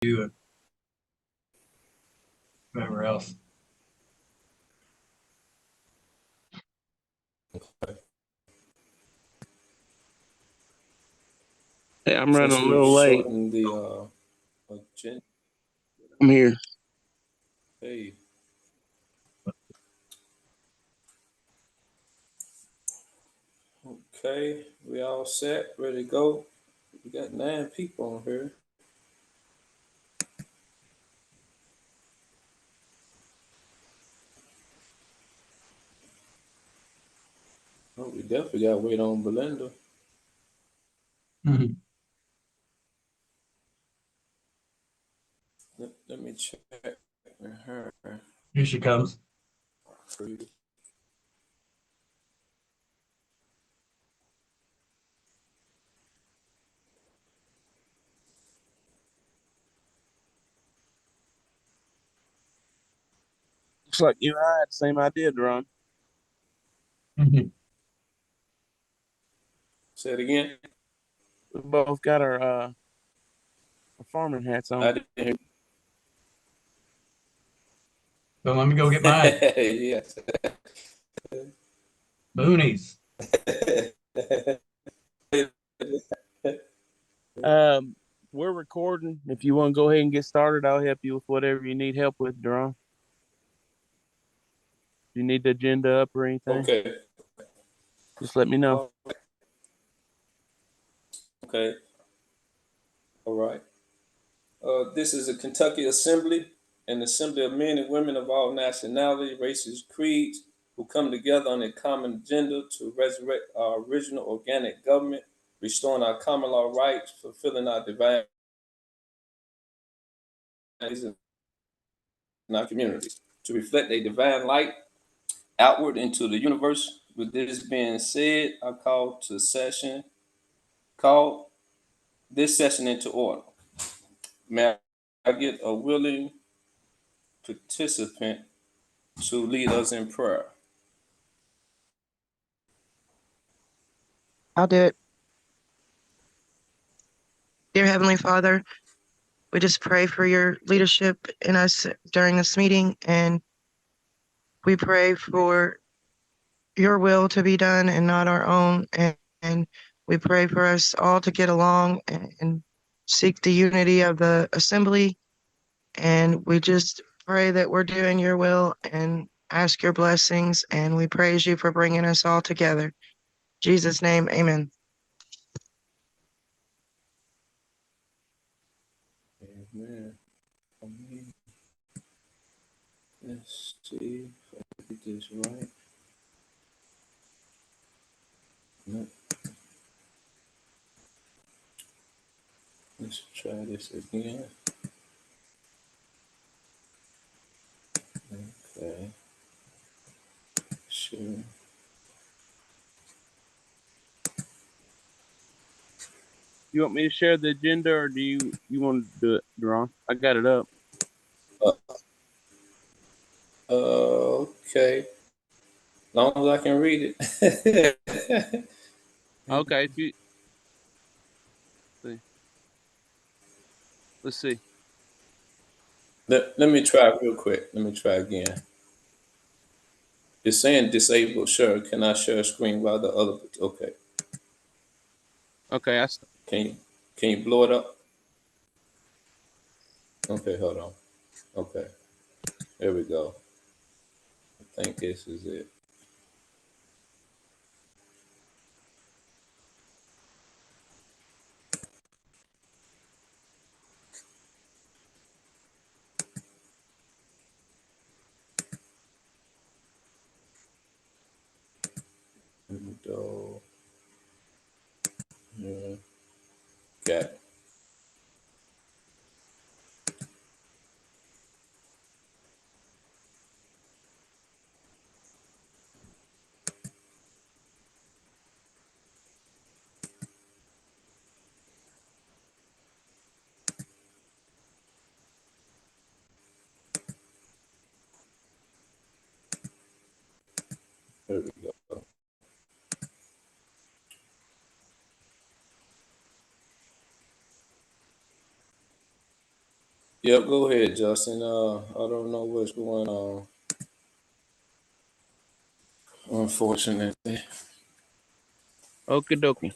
you and whoever else. Okay. Hey, I'm running Since a we've little late. shortened the agenda, I'm here. hey, okay, we all set, ready to go. We got 9 people on here. Oh, we definitely got to wait on Belinda. Mhm. Let me check with her. Here she comes. Looks like you and I had the same idea, Deron. Mhm. Say it again. We both got our farming hats I on. didn't hear. So let me go get mine. Yes. Boonies. Um, we're recording. If you want to go ahead and get started, I'll help you with whatever you need help with, Deron. If you need the agenda up or anything, Okay. just let me know. Okay. All right. This is a Kentucky Assembly, an assembly of men and women of all nationalities, races, creeds, who come together on a common agenda to resurrect our original organic government, restoring our common law rights, fulfilling our divine in our communities, to reflect a divine light outward into the universe. With this being said, I call this session into order. May I get a willing participant to lead us in prayer? I'll do it. Dear Heavenly Father, we just pray for your leadership in us during this meeting, and we pray for your will to be done and not our own. And we pray for us all to get along and seek the unity of the assembly. And we just pray that we're doing your will and ask your blessings. And we praise you for bringing us all together. In Jesus' name, amen. Amen. Amen. Let's see if I get this right. No. Let's try this again. Okay. Sure. You want me to share the agenda, or do you want to do it, Deron? I got it up. Uh, okay. Long as I can read it. Okay, if you see, let's see. Let me try real quick. Let me try again. It's saying disabled. Sure. Can I share a screen while the other? Okay. Okay, Can you can you blow it up? Okay. Hold on. Okay. There we go. I think this is it. Window. Yeah. Got it. There we go. Yep, go ahead, Justin. I don't know what's going on. Unfortunately. Okie dokie.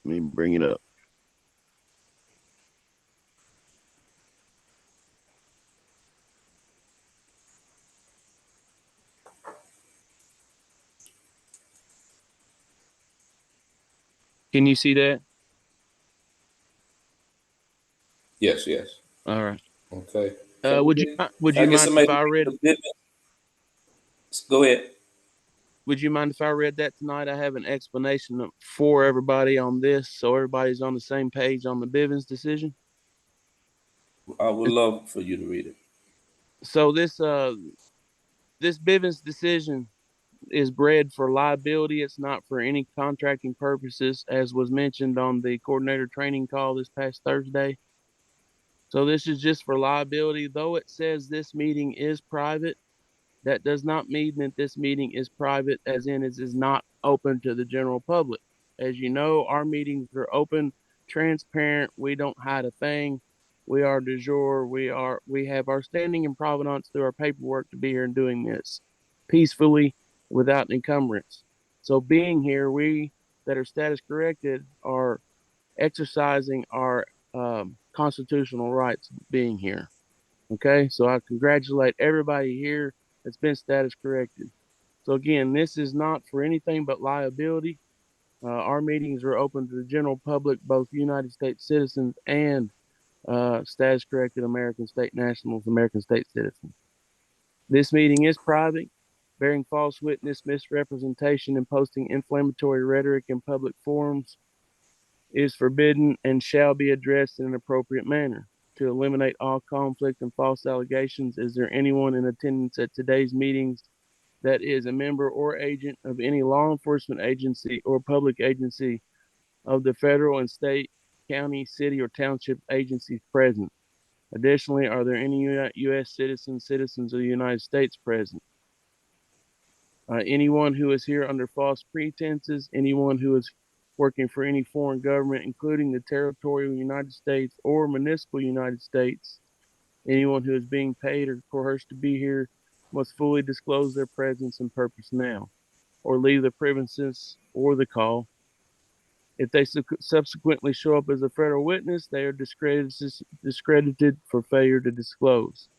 Let me bring it up. Can you see that? Yes, yes. All right. Okay. Would you I guess mind if somebody I read? go ahead. Would you mind if I read that tonight? I have an explanation for everybody on this, so everybody's on the same page on the Bivens decision. I would love for you to read it. So this Bivens decision is bred for liability. It's not for any contracting purposes, as was mentioned on the coordinator training call this past Thursday. So this is just for liability. Though it says this meeting is private, that does not mean that this meeting is private, as in it is not open to the general public. As you know, our meetings are open, transparent. We don't hide a thing. We are du jour. We have our standing in provenance through our paperwork to be here and doing this peacefully without encumbrance. So being here, we that are status corrected are exercising our constitutional rights being here. Okay, so I congratulate everybody here that's been status corrected. So again, this is not for anything but liability. Our meetings are open to the general public, both United States citizens and status corrected American state nationals, American state citizens. This meeting is private. Bearing false witness, misrepresentation, and posting inflammatory rhetoric in public forums is forbidden and shall be addressed in an appropriate manner. To eliminate all conflict and false allegations, is there anyone in attendance at today's meetings that is a member or agent of any law enforcement agency or public agency of the federal and state, county, city, or township agencies present? Additionally, are there any U.S. citizens of the United States present? Anyone who is here under false pretenses, anyone who is working for any foreign government, including the territorial United States or municipal United States, anyone who is being paid or coerced to be here must fully disclose their presence and purpose now, or leave the premises or the call. If they subsequently show up as a federal witness, they are discredited for failure to disclose.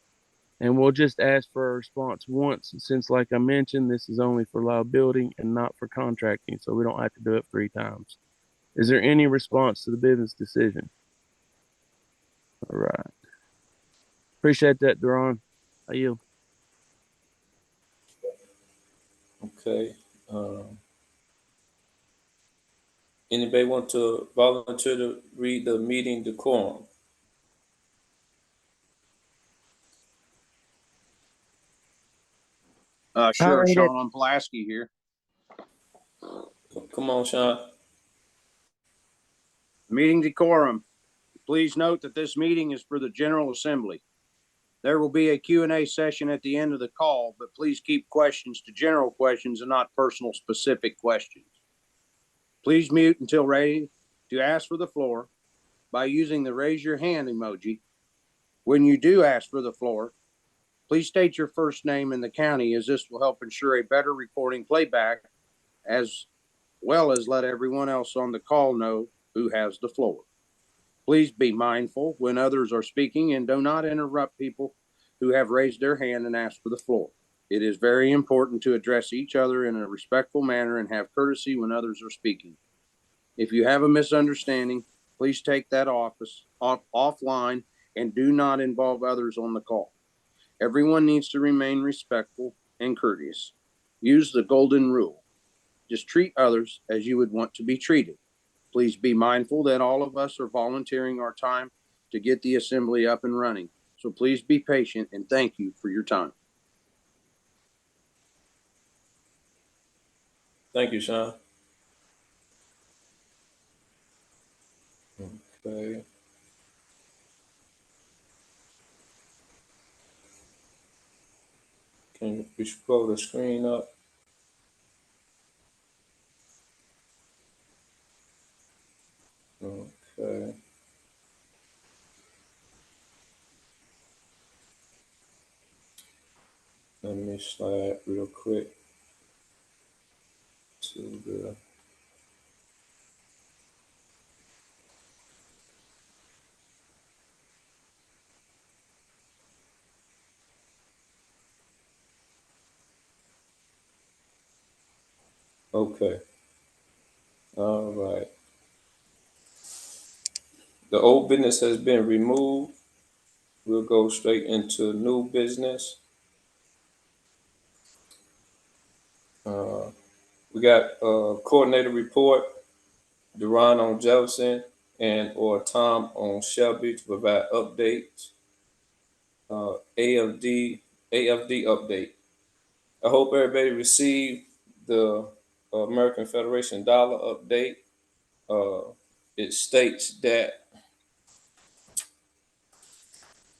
And we'll just ask for a response once, since, like I mentioned, this is only for liability and not for contracting, so we don't have to do it 3 times. Is there any response to the Bivens decision? All right. Appreciate that, Duran. I yield. Okay. Anybody want to volunteer to read the meeting decorum? I'll Sure, read it. Sean Pulaski here. Come on, Sean. Meeting decorum. Please note that this meeting is for the General Assembly. There will be a Q&A session at the end of the call, but please keep questions to general questions and not personal specific questions. Please mute until ready to ask for the floor by using the raise your hand emoji. When you do ask for the floor, please state your first name and the county, as this will help ensure a better recording playback, as well as let everyone else on the call know who has the floor. Please be mindful when others are speaking and do not interrupt people who have raised their hand and asked for the floor. It is very important to address each other in a respectful manner and have courtesy when others are speaking. If you have a misunderstanding, please take that offline and do not involve others on the call. Everyone needs to remain respectful and courteous. Use the golden rule. Just treat others as you would want to be treated. Please be mindful that all of us are volunteering our time to get the assembly up and running. So please be patient and thank you for your time. Thank you, Sean. Okay. Can we scroll the screen up? Okay. Let me slide real quick to the. Okay. All right. The old business has been removed. We'll go straight into new business. We got coordinator report, Duran on Jefferson and or Tom on Shelby to provide updates. AFD update. I hope everybody received the American Federation dollar update. It states that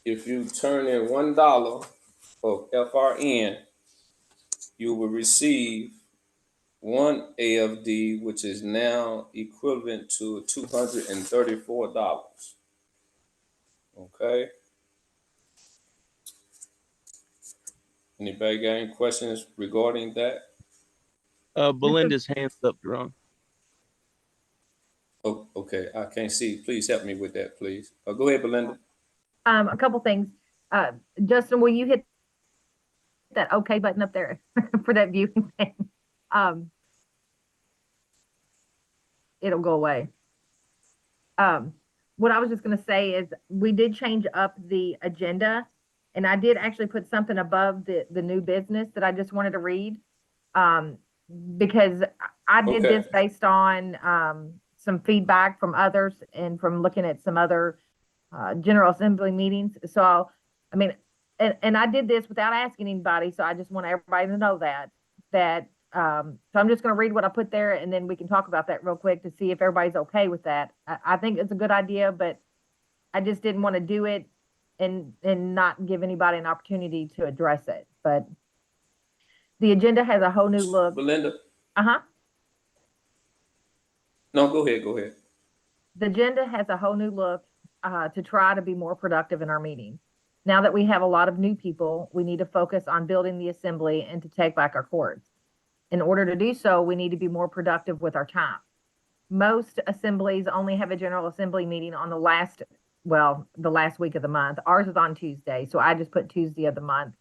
if you turn in $1 of FRN, you will receive one AFD, which is now equivalent to $234. Okay. Anybody got any questions regarding that? Belinda's hands up, Ron. Oh, okay. I can't see. Please help me with that, please. Go ahead, Belinda. A couple things. Justin, will you hit that OK button up there for that viewing thing? It'll go away. What I was just going to say is we did change up the agenda, and I did actually put something above the new business that I just wanted to read, because I did Okay. this based on some feedback from others and from looking at some other General Assembly meetings. So, I mean, and I did this without asking anybody, so I just want everybody to know that. So I'm just going to read what I put there, and then we can talk about that real quick to see if everybody's okay with that. I think it's a good idea, but I just didn't want to do it and not give anybody an opportunity to address it. But the agenda has a whole new look. Belinda? Uh-huh. No, go ahead. Go ahead. The agenda has a whole new look to try to be more productive in our meetings. Now that we have a lot of new people, we need to focus on building the assembly and to take back our courts. In order to do so, we need to be more productive with our time. Most assemblies only have a general assembly meeting on the last week of the month. Ours is on Tuesday, so I just put Tuesday of the month.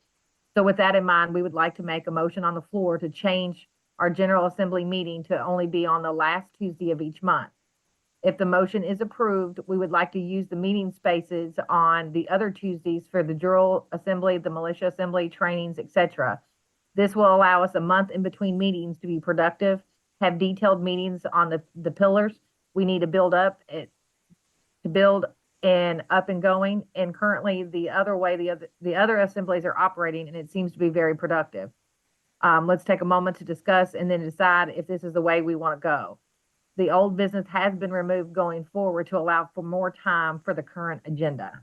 So with that in mind, we would like to make a motion on the floor to change our general assembly meeting to only be on the last Tuesday of each month. If the motion is approved, we would like to use the meeting spaces on the other Tuesdays for the drill assembly, the militia assembly, trainings, etc. This will allow us a month in between meetings to be productive, have detailed meetings on the pillars we need to build up and up and going. And currently the other assemblies are operating, and it seems to be very productive. Let's take a moment to discuss and then decide if this is the way we want to go. The old business has been removed going forward to allow for more time for the current agenda.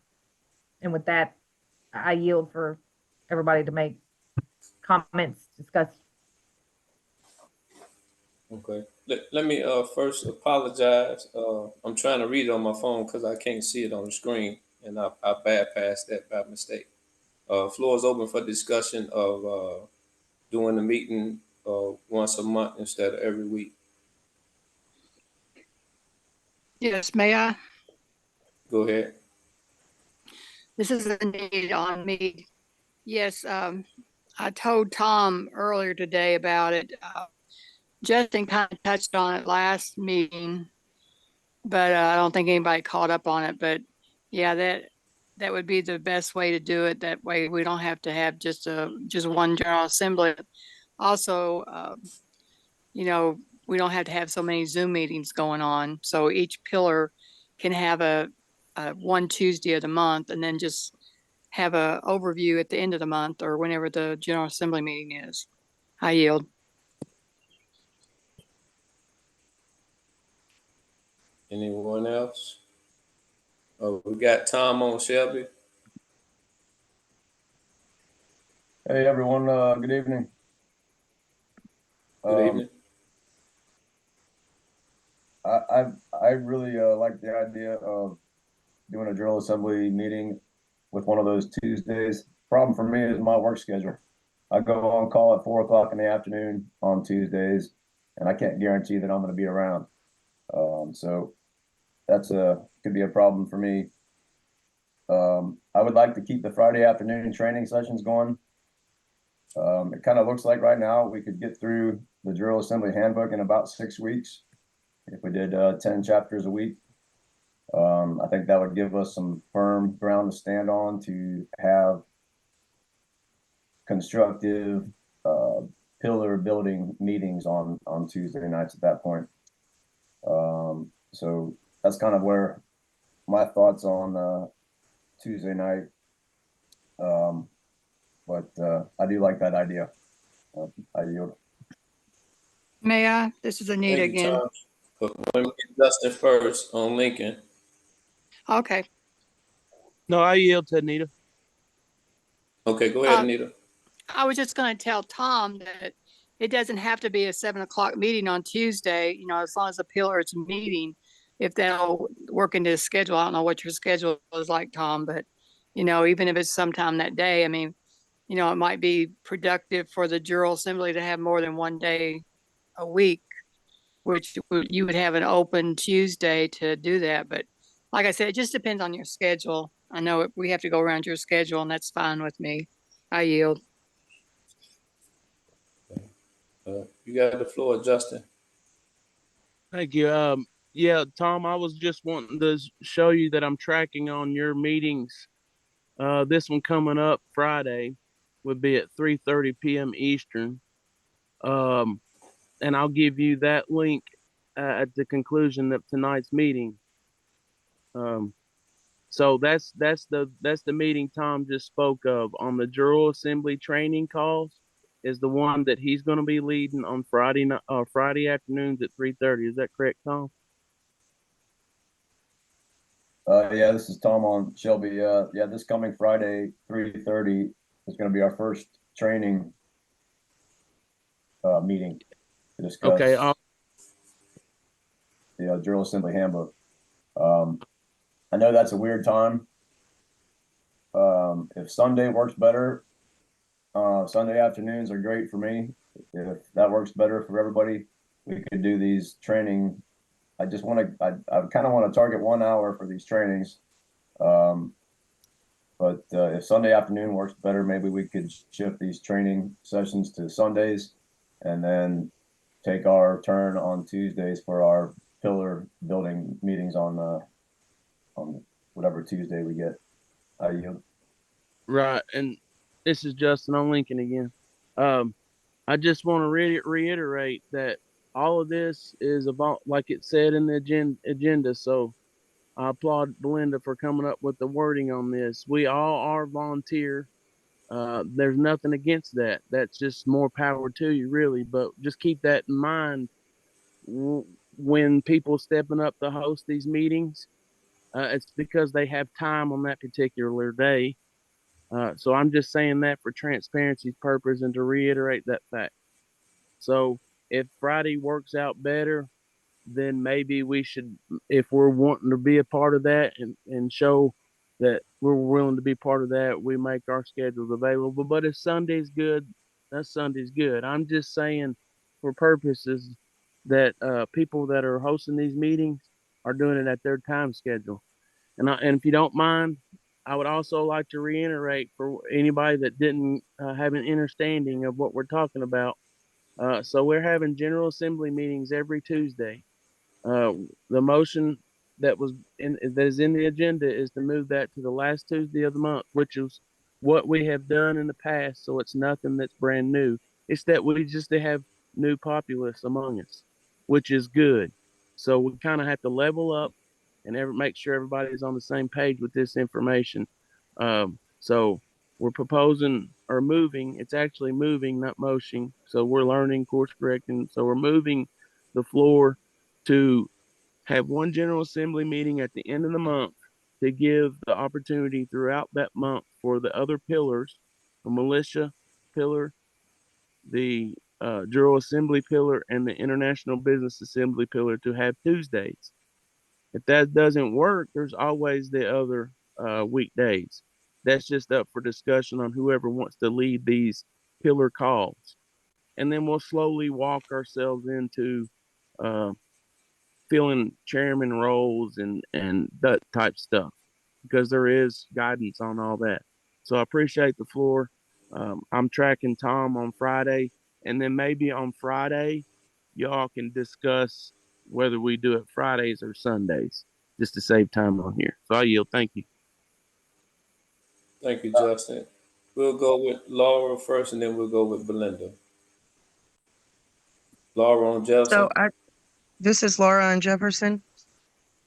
And with that, I yield for everybody to make comments, discuss. Okay. Let me first apologize. I'm trying to read it on my phone because I can't see it on the screen, and I bypassed that by mistake. Floor is open for discussion of doing the meeting once a month instead of every week. Yes, may I? Go ahead. This is indeed on me. Yes, I told Tom earlier today about it. Justin kind of touched on it last meeting, but I don't think anybody caught up on it. But yeah, that would be the best way to do it. That way we don't have to have just one general assembly. Also, we don't have to have so many Zoom meetings going on. So each pillar can have a one Tuesday of the month, and then just have a overview at the end of the month or whenever the General Assembly meeting is. I yield. Anyone else? We got Tom on Shelby. Hey everyone, good evening. Good evening. I really like the idea of doing a drill assembly meeting with one of those Tuesdays. Problem for me is my work schedule. I go on call at 4 o'clock in the afternoon on Tuesdays, and I can't guarantee that I'm going to be around. So that's could be a problem for me. I would like to keep the Friday afternoon training sessions going. It kind of looks like right now we could get through the drill assembly handbook in about 6 weeks if we did 10 chapters a week. I think that would give us some firm ground to stand on to have constructive pillar building meetings on Tuesday nights at that point. So that's kind of where my thoughts on Tuesday night. But I do like that idea. I yield. May I? This is Anita Thank you, again. Tom. But let me get Justin first on Lincoln. Okay. No, I yield to Anita. Okay, go ahead, Uh, Anita. I was just going to tell Tom that it doesn't have to be a 7 o'clock meeting on Tuesday, as long as the pillar is meeting, if they'll work into his schedule. I don't know what your schedule is like, Tom, but, even if it's sometime that day, I mean, it might be productive for the General Assembly to have more than one day a week, which you would have an open Tuesday to do that. But like I said, it just depends on your schedule. I know we have to go around your schedule, and that's fine with me. I yield. You got the floor, Justin. Thank you. Yeah, Tom, I was just wanting to show you that I'm tracking on your meetings. This one coming up Friday would be at 3:30 p.m. Eastern. And I'll give you that link at the conclusion of tonight's meeting. So that's the meeting Tom just spoke of on the General Assembly training calls is the one that he's going to be leading on Friday afternoons at 3:30. Is that correct, Tom? Yeah, this is Tom on Shelby. Yeah, this coming Friday, 3:30 is going to be our first training meeting to discuss Okay. the drill assembly handbook. I know that's a weird time. If Sunday works better, Sunday afternoons are great for me. If that works better for everybody, we could do these training. I just want to, I kind of want to target 1 hour for these trainings. But if Sunday afternoon works better, maybe we could shift these training sessions to Sundays and then take our turn on Tuesdays for our pillar building meetings on whatever Tuesday we get. Right, and this is Justin on Lincoln again. I just want to reiterate that all of this is about, like it said in the agenda. So I applaud Belinda for coming up with the wording on this. We all are volunteer. There's nothing against that. That's just more power to you, really. But just keep that in mind when people stepping up to host these meetings. It's because they have time on that particular day. So I'm just saying that for transparency's purpose and to reiterate that fact. So if Friday works out better, then maybe we should, if we're wanting to be a part of that and show that we're willing to be part of that, we make our schedules available. But if Sunday's good, that's Sunday's good. I'm just saying for purposes that people that are hosting these meetings are doing it at their time schedule. And if you don't mind, I would also like to reiterate for anybody that didn't have an understanding of what we're talking about. So we're having General Assembly meetings every Tuesday. The motion that is in the agenda is to move that to the last Tuesday of the month, which is what we have done in the past. So it's nothing that's brand new. It's that we just have new populace among us, which is good. So we kind of have to level up and make sure everybody's on the same page with this information. So we're proposing or moving. It's actually moving, not motion. So we're learning, course correcting. So we're moving the floor to have one General Assembly meeting at the end of the month to give the opportunity throughout that month for the other pillars, the militia pillar, the General Assembly pillar, and the International Business Assembly pillar to have Tuesdays. If that doesn't work, there's always the other weekdays. That's just up for discussion on whoever wants to lead these pillar calls, and then we'll slowly walk ourselves into filling chairman roles and that type stuff, because there is guidance on all that. So I appreciate the floor. I'm tracking Tom on Friday, and then maybe on Friday, y'all can discuss whether we do it Fridays or Sundays, just to save time on here. So I yield. Thank you. Thank you, Justin. We'll go with Laura first, and then we'll go with Belinda. Laura on Jefferson. This is Laura on Jefferson.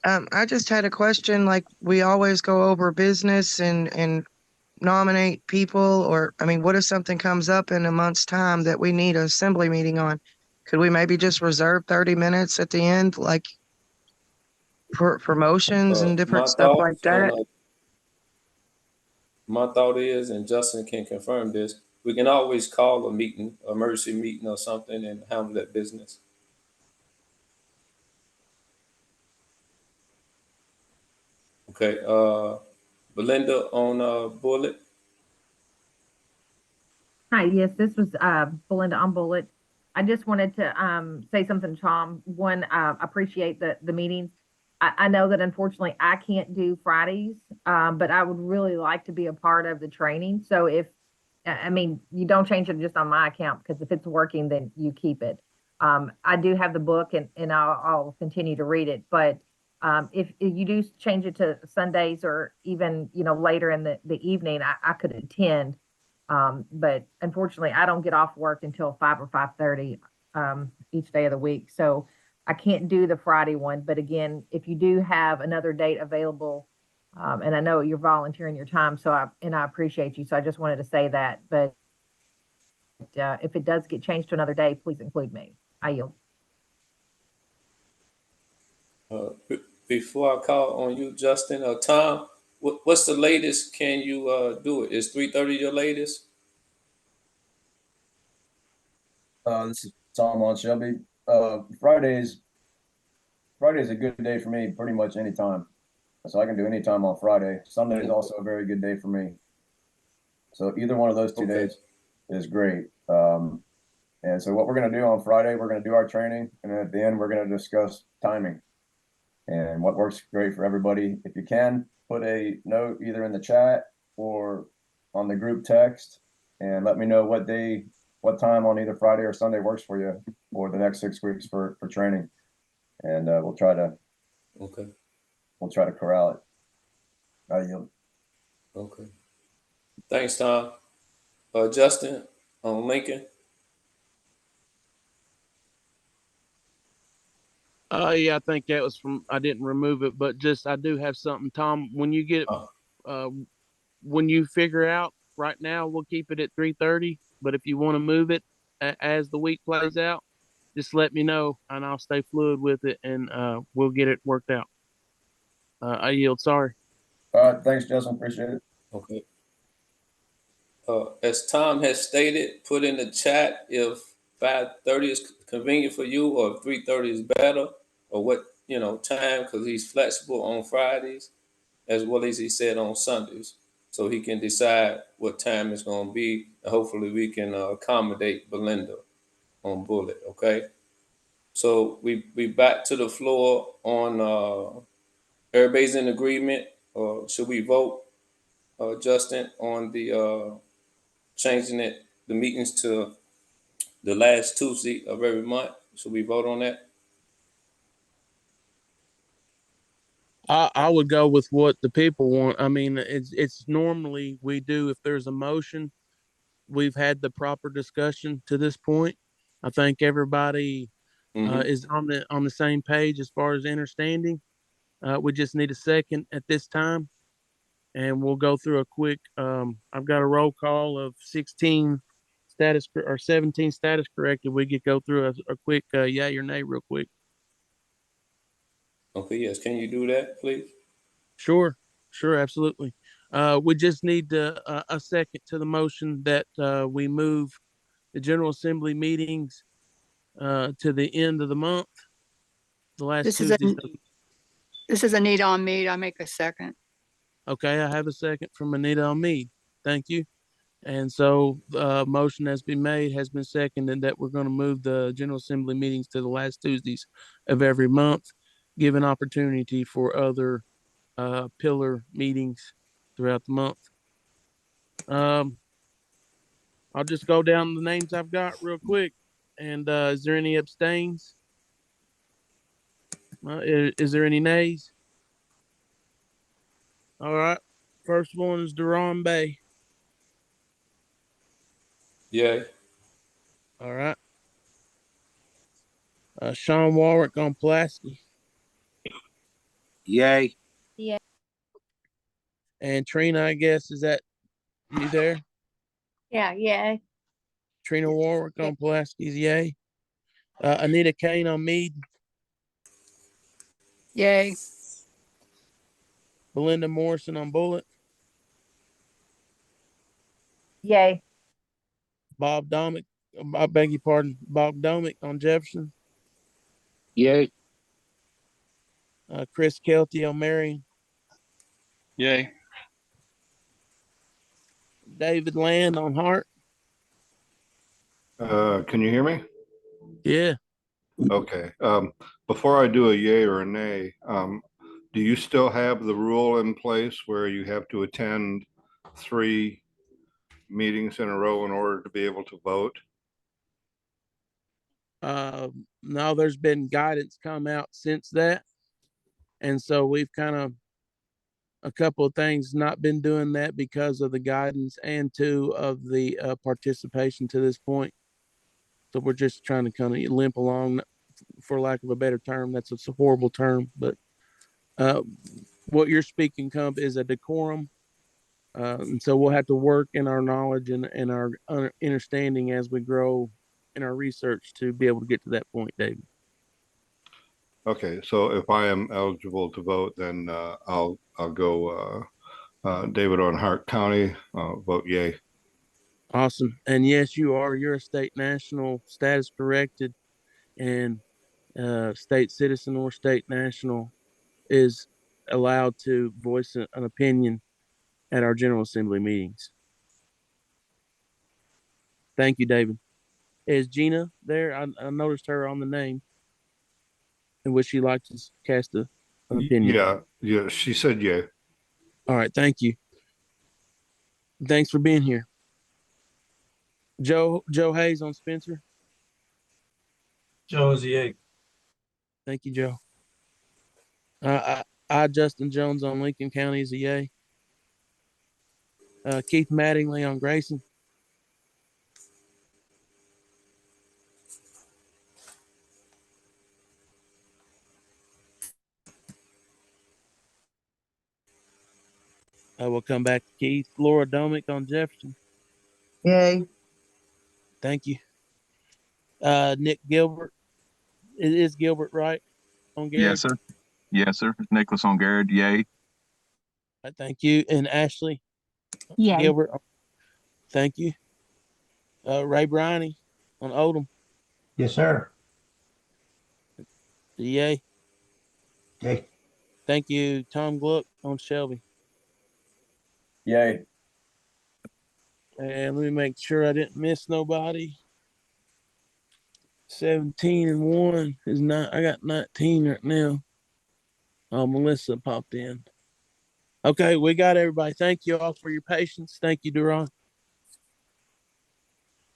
I just had a question, like we always go over business and nominate people, or, I mean, what if something comes up in a month's time that we need an assembly meeting on? Could we maybe just reserve 30 minutes at the end, like for motions and different stuff like that? My thought is, and Justin can confirm this, we can always call a meeting, emergency meeting or something, and handle that business. Okay, Belinda on Bullet. Hi, yes, this was Belinda on Bullet. I just wanted to say something, Tom. One, appreciate the meetings. I know that unfortunately I can't do Fridays, but I would really like to be a part of the training. So if, I mean, you don't change it just on my account, because if it's working, then you keep it. I do have the book, and I'll continue to read it. But if you do change it to Sundays, or even, you know, later in the evening, I could attend. But unfortunately, I don't get off work until 5 or 5:30 each day of the week. So I can't do the Friday one. But again, if you do have another date available, and I know you're volunteering your time, so I appreciate you. So I just wanted to say that. But if it does get changed to another day, please include me. I yield. Before I call on you, Justin, Tom, what's the latest? Can you do it? Is 3:30 your latest? This is Tom on Shelby. Friday's a good day for me, pretty much any time. So I can do any time on Friday. Sunday is also a very good day for me. So either one of those two days is great. And so what we're going to do on Friday, we're going to do our training, and then at the end, we're going to discuss timing and what works great for everybody. If you can, put a note either in the chat or on the group text, and let me know what time on either Friday or Sunday works for you for the next 6 weeks for training. And we'll try to corral it. I yield. Okay. Thanks, Tom. Justin on Lincoln. Yeah, I think that was from, I didn't remove it, but just, I do have something, Tom. When you get, when you figure out, right now, we'll keep it at 3:30. But if you want to move it as the week plays out, just let me know, and I'll stay fluid with it, and we'll get it worked out. I yield. Sorry. All right. Thanks, Justin. Appreciate it. Okay. As Tom has stated, put in the chat if 5:30 is convenient for you, or if 3:30 is better, or what, time, because he's flexible on Fridays as well as he said on Sundays. So he can decide what time it's going to be. And hopefully we can accommodate Belinda on Bullet. Okay. So we back to the floor on everybody's in agreement, or should we vote, Justin, on the changing the meetings to the last Tuesday of every month? Should we vote on that? I would go with what the people want. I mean, it's normally we do, if there's a motion, we've had the proper discussion to this point. I think everybody is on the same page as far as understanding. We just need a second at this time, and we'll go through a quick. I've got a roll call of 16 status or 17 status corrected. We could go through a quick yay or nay real quick. Okay, yes. Can you do that, please? Sure, absolutely. We just need a second to the motion that we move the General Assembly meetings to the end of the month. The last Tuesday. This is Anita on Mead. I make a second. Okay, I have a second from Anita on Mead. Thank you. And so motion has been made, has been seconded that we're going to move the General Assembly meetings to the last Tuesdays of every month, give an opportunity for other pillar meetings throughout the month. I'll just go down the names I've got real quick. And is there any abstains? Is there any nays? All right. First one is Deron Bay. Yay. All right. Sean Warwick on Pulaski. Yay. And Trina, I guess, is that you there? Yeah. Trina Warwick on Pulaski's yay. Anita Kane on Meade. Yay. Belinda Morrison on Bullet. Yay. Bob Domick, I beg your pardon, Bob Domick on Jefferson. Yay. Chris Kelty on Marion. Yay. David Land on Hart. Can you hear me? Yeah. Okay. Before I do a yay or a nay, do you still have the rule in place where you have to attend 3 meetings in a row in order to be able to vote? No, there's been guidance come out since that. And so we've kind of a couple of things not been doing that because of the guidance and 2 of the participation to this point. So we're just trying to kind of limp along, for lack of a better term. That's a horrible term, but what you're speaking of is a decorum. And so we'll have to work in our knowledge and our understanding as we grow in our research to be able to get to that point, David. Okay, so if I am eligible to vote, then I'll go David on Hart County, vote yay. Awesome. And yes, you are. You're a state national, status corrected, and state citizen or state national is allowed to voice an opinion at our General Assembly meetings. Thank you, David. Is Gina there? I noticed her on the name. And would she like to cast an opinion? Yeah, she said yay. All right, thank you. Thanks for being here. Joe Hayes on Spencer. Joe is a yay. Thank you, Joe. I Justin Jones on Lincoln County is a yay. Keith Mattingly on Grayson. We'll come back to Keith. Laura Domick on Jefferson. Yay. Thank you. Nick Gilbert. Is Gilbert right on Garrett? Yes, sir. Yes, sir. Nicholas on Garrett. Yay. Thank you. And Ashley Yay. Gilbert. Thank you. Ray Briney on Odom. Yes, sir. Yay. Yay. Thank you. Tom Gluck on Shelby. Yay. And let me make sure I didn't miss nobody. 17-1 is not. I got 19 right now. Oh, Melissa popped in. Okay, we got everybody. Thank you all for your patience. Thank you, Duran.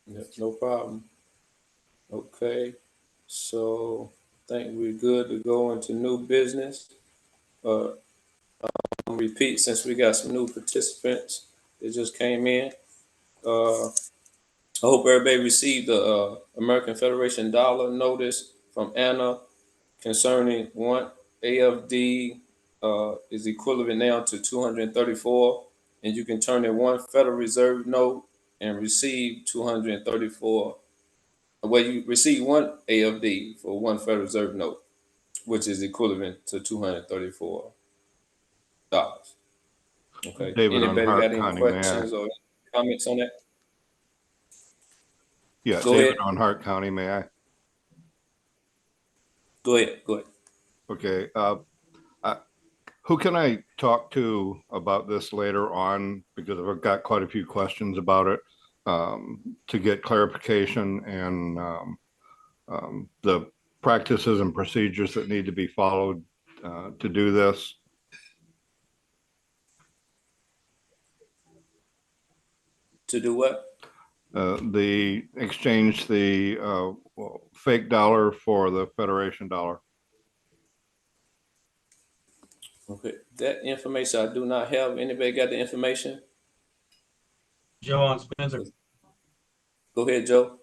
Yeah, no problem. Okay, so I think we're good to go into new business. Repeat, since we got some new participants that just came in. I hope everybody received the American Federation dollar notice from Anna concerning one AFD is equivalent now to 234, and you can turn in one Federal Reserve note and receive 234. Well, you receive one AFD for one Federal Reserve note, which is equivalent to $234. Okay. David on Anybody Hart got any County, may I? questions or comments on that? Yeah, Go David ahead. on Hart County, may I? Go ahead. Okay. Who can I talk to about this later on? Because I've got quite a few questions about it, to get clarification and the practices and procedures that need to be followed to do this. To do what? The exchange the fake dollar for the Federation dollar. Okay, that information I do not have. Anybody got the information? Joe on Spencer. Go ahead, Joe.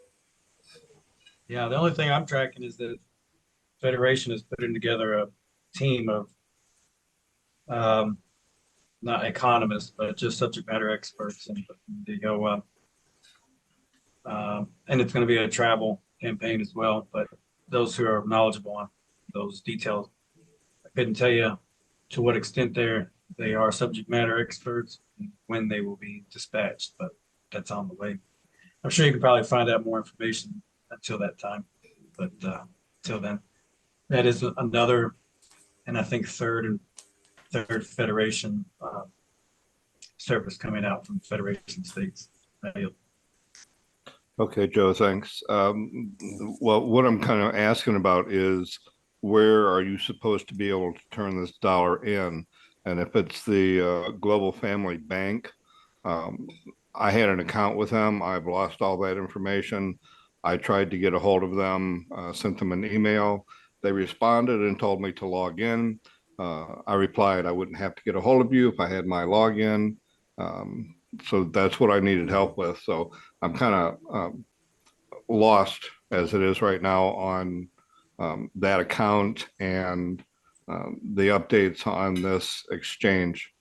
Yeah, the only thing I'm tracking is that Federation is putting together a team of not economists, but just subject matter experts, and they go and it's going to be a travel campaign as well. But those who are knowledgeable on those details, I couldn't tell you to what extent they are subject matter experts and when they will be dispatched, but that's on the way. I'm sure you can probably find out more information until that time, but till then, that is another, and I think third Federation service coming out from Federation states. Okay, Joe, thanks. Well, what I'm kind of asking about is where are you supposed to be able to turn this dollar in? And if it's the Global Family Bank, I had an account with them. I've lost all that information. I tried to get a hold of them, sent them an email. They responded and told me to log in. I replied I wouldn't have to get a hold of you if I had my login. So that's what I needed help with. So I'm kind of lost as it is right now on that account and the updates on this exchange.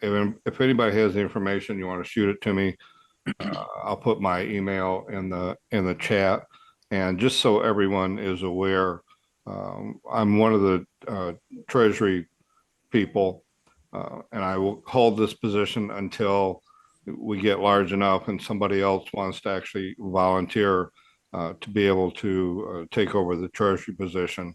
If anybody has the information, you want to shoot it to me, I'll put my email in the chat. And just so everyone is aware, I'm one of the Treasury people, and I will hold this position until we get large enough and somebody else wants to actually volunteer to be able to take over the Treasury position.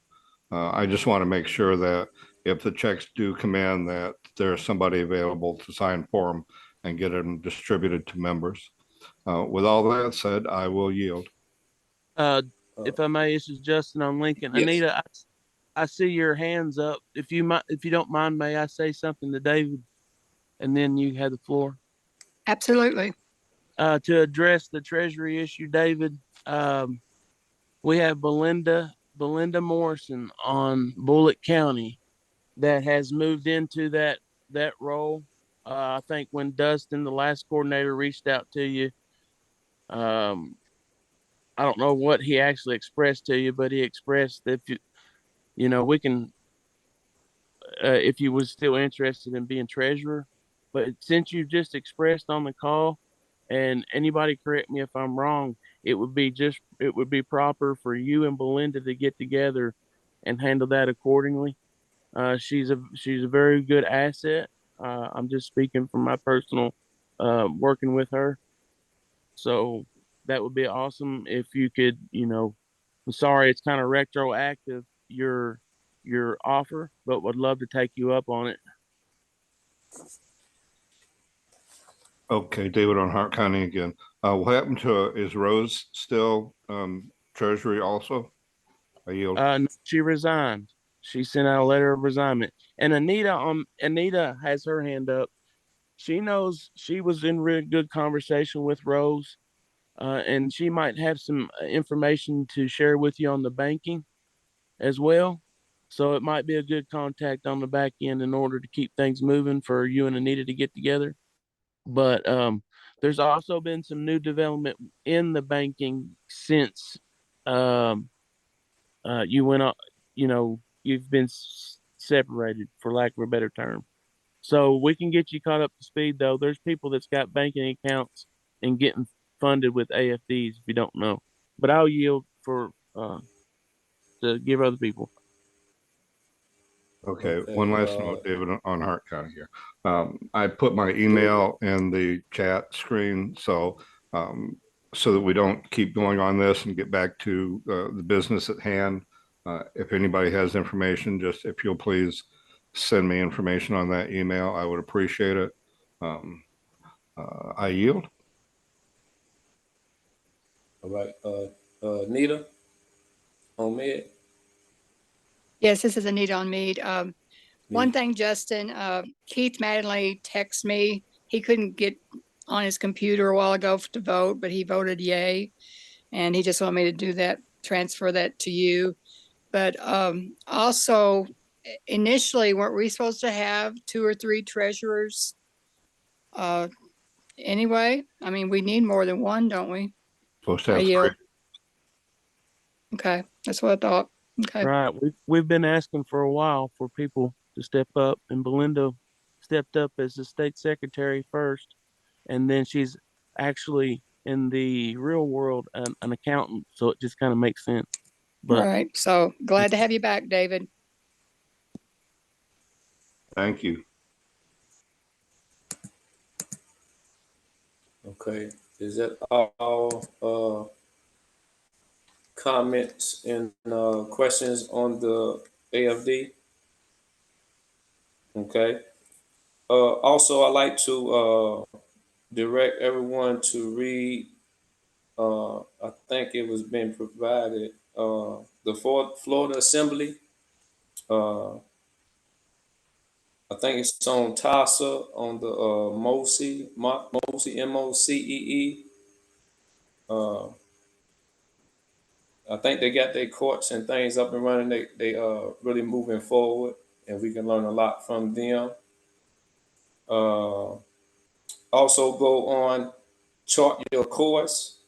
I just want to make sure that if the checks do come in, that there's somebody available to sign for them and get them distributed to members. With all that said, I will yield. If I may, this is Justin on Lincoln. Yes. Anita, I see your hands up. If you don't mind, may I say something to David, and then you have the floor. Absolutely. To address the Treasury issue, David, we have Belinda Morrison on Bullitt County that has moved into that role. I think when Dustin, the last coordinator, reached out to you, I don't know what he actually expressed to you, but he expressed that we can, if you was still interested in being treasurer. But since you just expressed on the call, and anybody correct me if I'm wrong, it would be proper for you and Belinda to get together and handle that accordingly. She's a very good asset. I'm just speaking from my personal working with her. So that would be awesome if you could, I'm sorry it's kind of retroactive, your offer, but would love to take you up on it. Okay, David on Hart County again. What happened to is Rose still Treasury also? I yield. No, she resigned. She sent out a letter of resignment. And Anita has her hand up. She knows she was in really good conversation with Rose, and she might have some information to share with you on the banking as well. So it might be a good contact on the back end in order to keep things moving for you and Anita to get together. But there's also been some new development in the banking since you went on, you've been separated, for lack of a better term. So we can get you caught up to speed, though. There's people that's got banking accounts and getting funded with AFDs, if you don't know. But I'll yield to give other people. Okay, one last note, David, on Hart County here. I put my email in the chat screen, so that we don't keep going on this and get back to the business at hand. If anybody has information, just if you'll please send me information on that email, I would appreciate it. I yield. All right, Nita on med. Yes, this is Anita on Mead. One Nita. thing, Justin, Keith Mattingly texted me. He couldn't get on his computer a while ago to vote, but he voted yay. And he just wanted me to do that, transfer that to you. But also, initially, weren't we supposed to have 2 or 3 treasurers? Anyway, I mean, we need more than one, don't we? Supposed to have I yield. 3. Okay, that's what I thought. Okay. Right. We've been asking for a while for people to step up, and Belinda stepped up as the state secretary first, and then she's actually in the real world an accountant, so it just kind of makes sense. All But right. So glad to have you back, David. Thank you. Okay, is that all comments and questions on the AFD? Okay. Also, I'd like to direct everyone to read, I think it was being provided, the Florida Assembly. I think it's on TASA on the MOCEE, MOCEE. I think they got their courts and things up and running. They really moving forward, and we can learn a lot from them. Also go on, chart your course.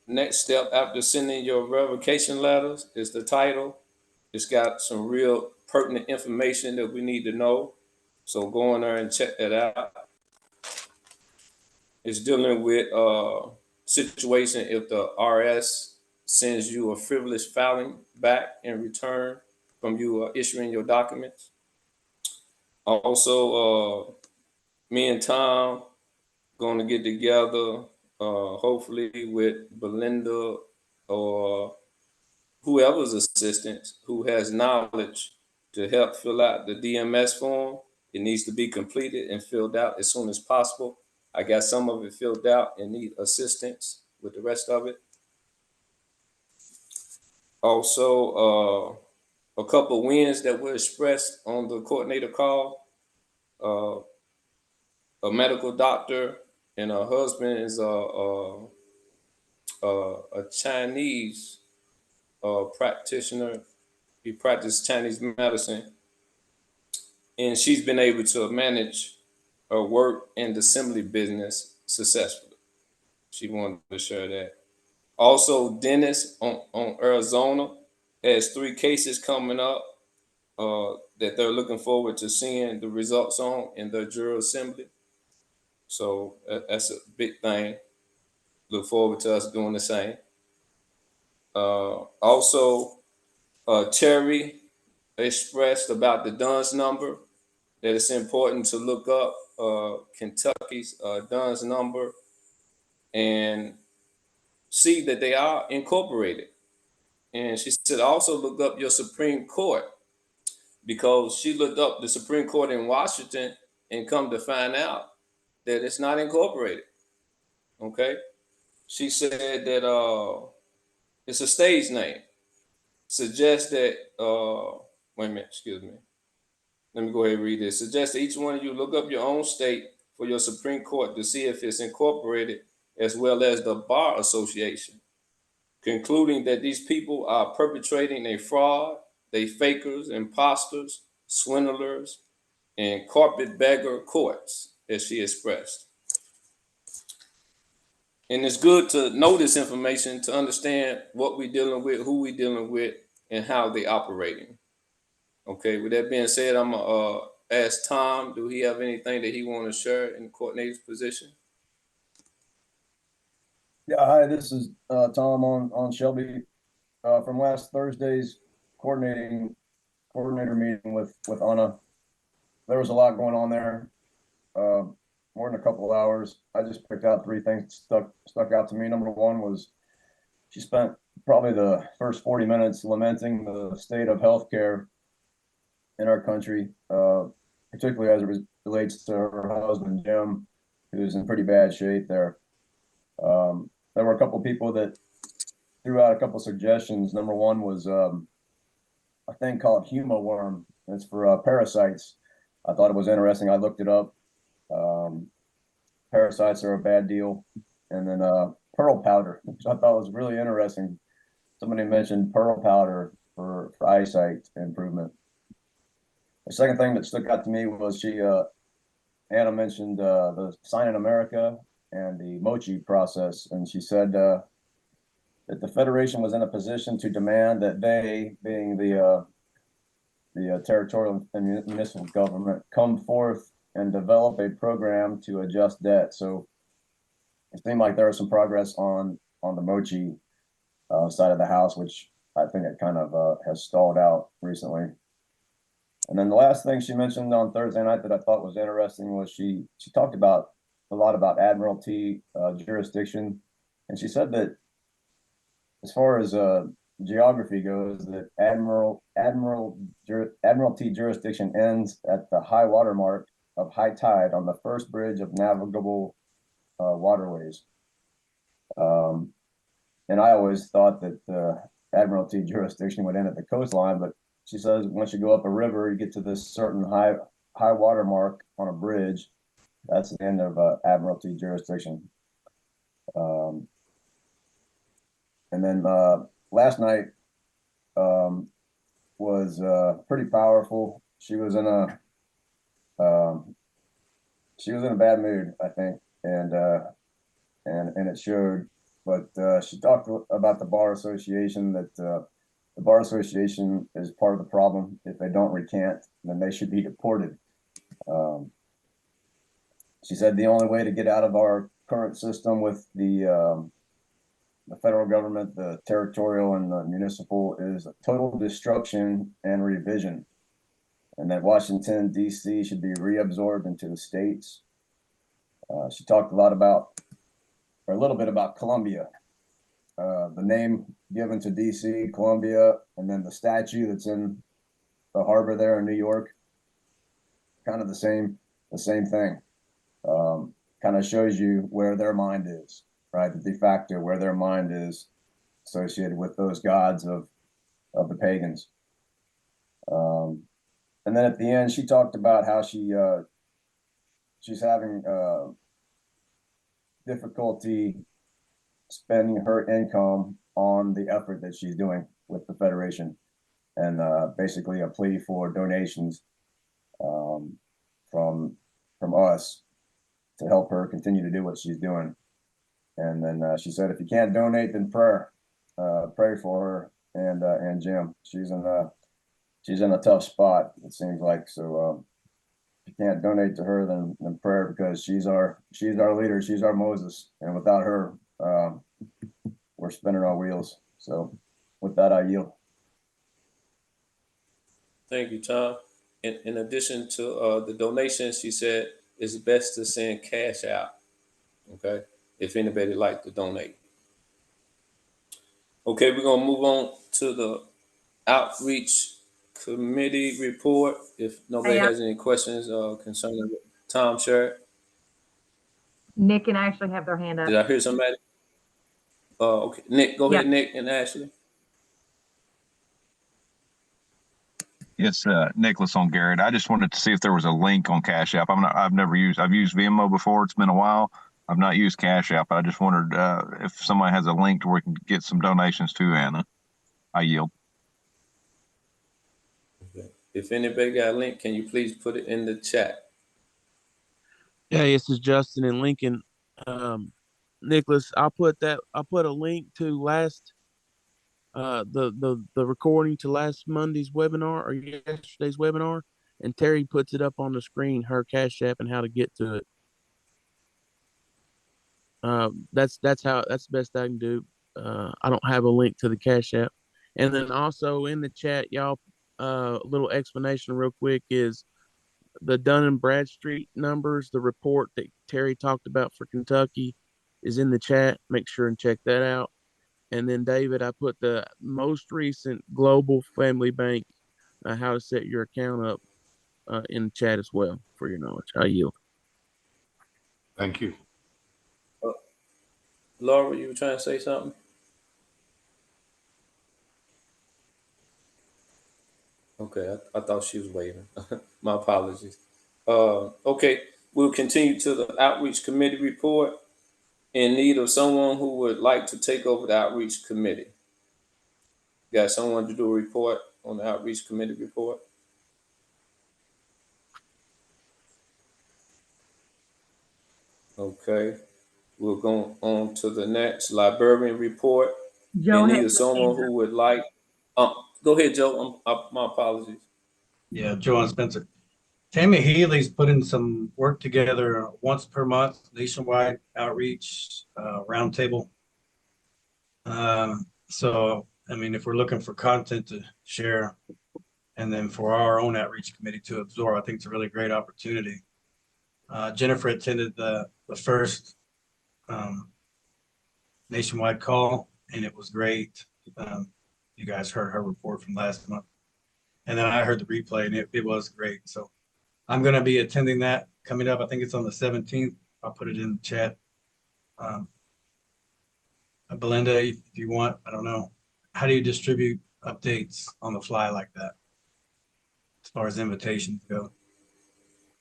Next step after sending your revocation letters is the title. It's got some real pertinent information that we need to know. So go in there and check that out. It's dealing with situation if the RS sends you a frivolous filing back in return from you issuing your documents. Also, me and Tom going to get together, hopefully with Belinda or whoever's assistant who has knowledge to help fill out the DMS form. It needs to be completed and filled out as soon as possible. I got some of it filled out and need assistance with the rest of it. Also, a couple of wins that were expressed on the coordinator call. A medical doctor and her husband is a Chinese practitioner. He practiced Chinese medicine, and she's been able to manage her work and assembly business successfully. She wanted to share that. Also, Dennis on Arizona has 3 cases coming up that they're looking forward to seeing the results on in their jury assembly. So that's a big thing. Look forward to us doing the same. Also, Terry expressed about the DUNS number, that it's important to look up Kentucky's DUNS number and see that they are incorporated. And she said, also look up your Supreme Court, because she looked up the Supreme Court in Washington and come to find out that it's not incorporated. Okay. She said that it's a stage name. Suggests that, wait a minute, excuse me. Let me go ahead and read this. Suggests that each one of you look up your own state for your Supreme Court to see if it's incorporated, as well as the Bar Association, concluding that these people are perpetrating a fraud, they fakers, imposters, swindlers, and carpetbagger courts, as she expressed. And it's good to know this information to understand what we're dealing with, who we're dealing with, and how they're operating. Okay, with that being said, I'm gonna ask Tom, do he have anything that he want to share in the coordinator's position? Yeah, hi, this is Tom on Shelby from last Thursday's coordinator meeting with Anna. There was a lot going on there, more than a couple of hours. I just picked out 3 things that stuck out to me. Number 1 was she spent probably the first 40 minutes lamenting the state of healthcare in our country, particularly as it relates to her husband, Jim, who's in pretty bad shape there. There were a couple people that threw out a couple suggestions. Number one was a thing called Huma worm. It's for parasites. I thought it was interesting. I looked it up. Parasites are a bad deal. And then pearl powder, which I thought was really interesting. Somebody mentioned pearl powder for eyesight improvement. The second thing that stuck out to me was Anna mentioned the Sign in America and the Mochi process. And she said that the Federation was in a position to demand that they, being the territorial and municipal government, come forth and develop a program to adjust debt. So it seemed like there was some progress on the Mochi side of the house, which I think it kind of has stalled out recently. And then the last thing she mentioned on Thursday night that I thought was interesting was she talked about a lot about Admiralty jurisdiction, and she said that as far as geography goes, that Admiralty jurisdiction ends at the high water mark of high tide on the first bridge of navigable waterways. And I always thought that Admiralty jurisdiction would end at the coastline, but she says once you go up a river, you get to this certain high water mark on a bridge. That's the end of Admiralty jurisdiction. And then last night was pretty powerful. She was in a bad mood, I think, and it showed. But she talked about the Bar Association, that the Bar Association is part of the problem. If they don't recant, then they should be deported. She said the only way to get out of our current system with the federal government, the territorial and the municipal, is a total destruction and revision, and that Washington, D.C. should be reabsorbed into the states. She talked a little bit about Columbia, the name given to D.C., Columbia, and then the statue that's in the harbor there in New York. Kind of the same thing. Kind of shows you where their mind is, right? The de facto where their mind is associated with those gods of the pagans. And then at the end, she talked about how she's having difficulty spending her income on the effort that she's doing with the Federation, and basically a plea for donations from us to help her continue to do what she's doing. And then she said, if you can't donate, then pray for her and Jim. She's in a tough spot, it seems like. So if you can't donate to her, then prayer, because she's our leader, she's our Moses, and without her, we're spinning our wheels. So with that, I yield. Thank you, Tom. In addition to the donations, she said it's best to send cash out, okay, if anybody like to donate. Okay, we're going to move on to the outreach committee report. If nobody has any questions concerning Tom Sherritt. Nick and Ashley have their hand up. Did I hear somebody? Okay, Nick, go ahead, Nick and Ashley. Yes, Nicholas on Garrett. I just wanted to see if there was a link on Cash App. I've used Venmo before. It's been a while. I've not used Cash App. I just wondered if somebody has a link to where we can get some donations to Anna. I yield. Okay. If anybody got a link, can you please put it in the chat? Yeah, this is Justin in Lincoln. Nicholas, I'll put a link to last the recording to last Monday's webinar or yesterday's webinar, and Terry puts it up on the screen, her Cash App and how to get to it. That's the best I can do. I don't have a link to the Cash App. And then also in the chat, y'all, a little explanation real quick is the Dun & Bradstreet numbers, the report that Terry talked about for Kentucky is in the chat. Make sure and check that out. And then David, I put the most recent Global Family Bank how to set your account up in the chat as well for your knowledge. I yield. Thank you. Laura, you were trying to say something? Okay, I thought she was waving. My apologies. Okay, we'll continue to the outreach committee report. In need of someone who would like to take over the outreach committee. Got someone to do a report on the outreach committee report? Okay, we'll go on to the next librarian report. Joe In need of has his someone hand who would like, go ahead, Joe. My apologies. Yeah, Joe and Spencer. Tammy Healy's putting some work together once per month, nationwide outreach, roundtable. So, I mean, if we're looking for content to share and then for our own outreach committee to absorb, I think it's a really great opportunity. Jennifer attended the first nationwide call and it was great. You guys heard her report from last month. And then I heard the replay and it was great. So I'm going to be attending that coming up. I think it's on the 17th. I'll put it in the chat. Belinda, if you want, I don't know. How do you distribute updates on the fly like that? As far as invitations go.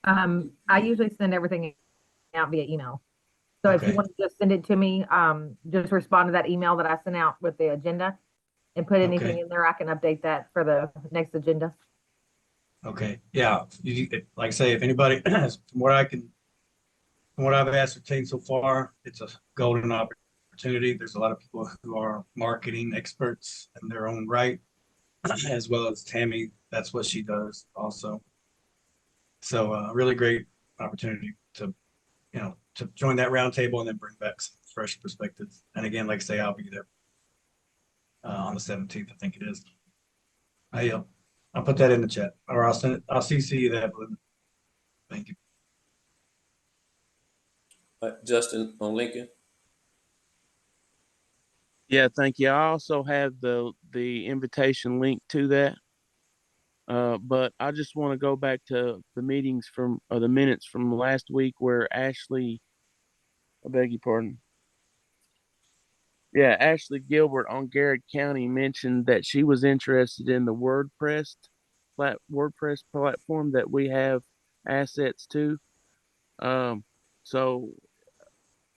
I usually send everything out via email. So if you Okay. want to just send it to me, just respond to that email that I sent out with the agenda and put anything Okay. in there. I can update that for the next agenda. Okay. Yeah. Like I say, if anybody, from what I've ascertained so far, it's a golden opportunity. There's a lot of people who are marketing experts in their own right, as well as Tammy. That's what she does also. So really great opportunity to, to join that roundtable and then bring back some fresh perspectives. And again, like I say, I'll be there on the 17th, I think it is. I'll put that in the chat, or I'll send it. I'll CC you that. Thank you. Justin on Lincoln. Yeah, thank you. I also have the invitation link to that. But I just want to go back to the meetings or the minutes from last week where Ashley, I beg your pardon. Yeah, Ashley Gilbert on Garrett County mentioned that she was interested in the WordPress platform that we have assets to. So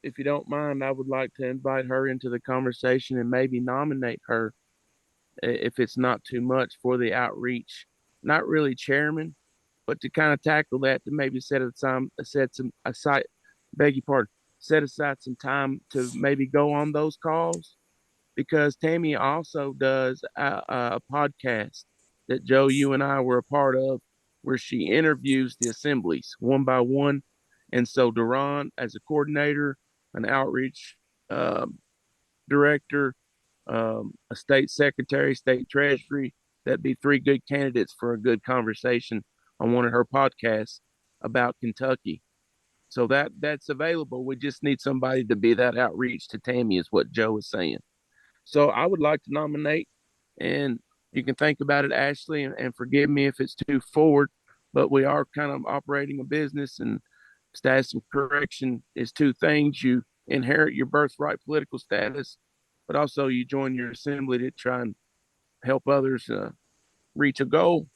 if you don't mind, I would like to invite her into the conversation and maybe nominate her if it's not too much for the outreach. Not really chairman, but to kind of tackle that, to maybe set aside some time to maybe go on those calls, because Tammy also does a podcast that Joe, you and I were a part of, where she interviews the assemblies one by one. And so Duran, as a coordinator, an outreach director, a state secretary, state treasury, that'd be three good candidates for a good conversation on one of her podcasts about Kentucky. So that's available. We just need somebody to be that outreach to Tammy, is what Joe is saying. So I would like to nominate, and you can think about it, Ashley, and forgive me if it's too forward, but we are kind of operating a business, and status and correction is two things. You inherit your birthright political status, but also you join your assembly to try and help others reach a goal.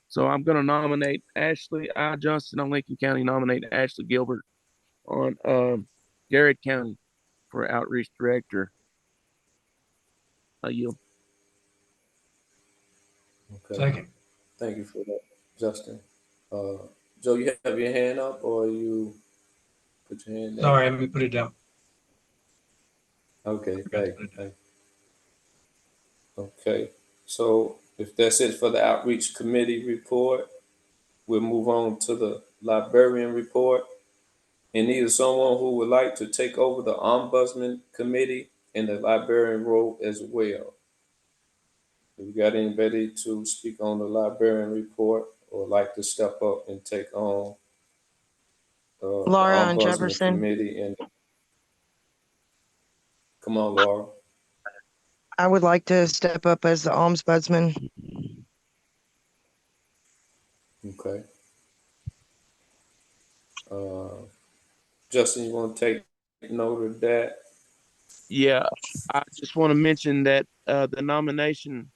So I'm going to nominate Ashley I. Johnston on Lincoln County, nominate Ashley Gilbert on Garrett County for outreach director. I yield. Okay. Second. Thank you for that, Justin. Joe, you have your hand up, or you put your hand down? Sorry, let me put it down. Okay, thank you. Okay, so if that's it for the outreach committee report, we'll move on to the librarian report. In need of someone who would like to take over the ombudsman committee and the librarian role as well. Have you got anybody to speak on the librarian report or like to step up and take on Laura the on ombudsman Jefferson. committee? And come on, Laura. I would like to step up as the ombudsman. Okay. Justin, you want to take note of that? Yeah, I just want to mention that the nomination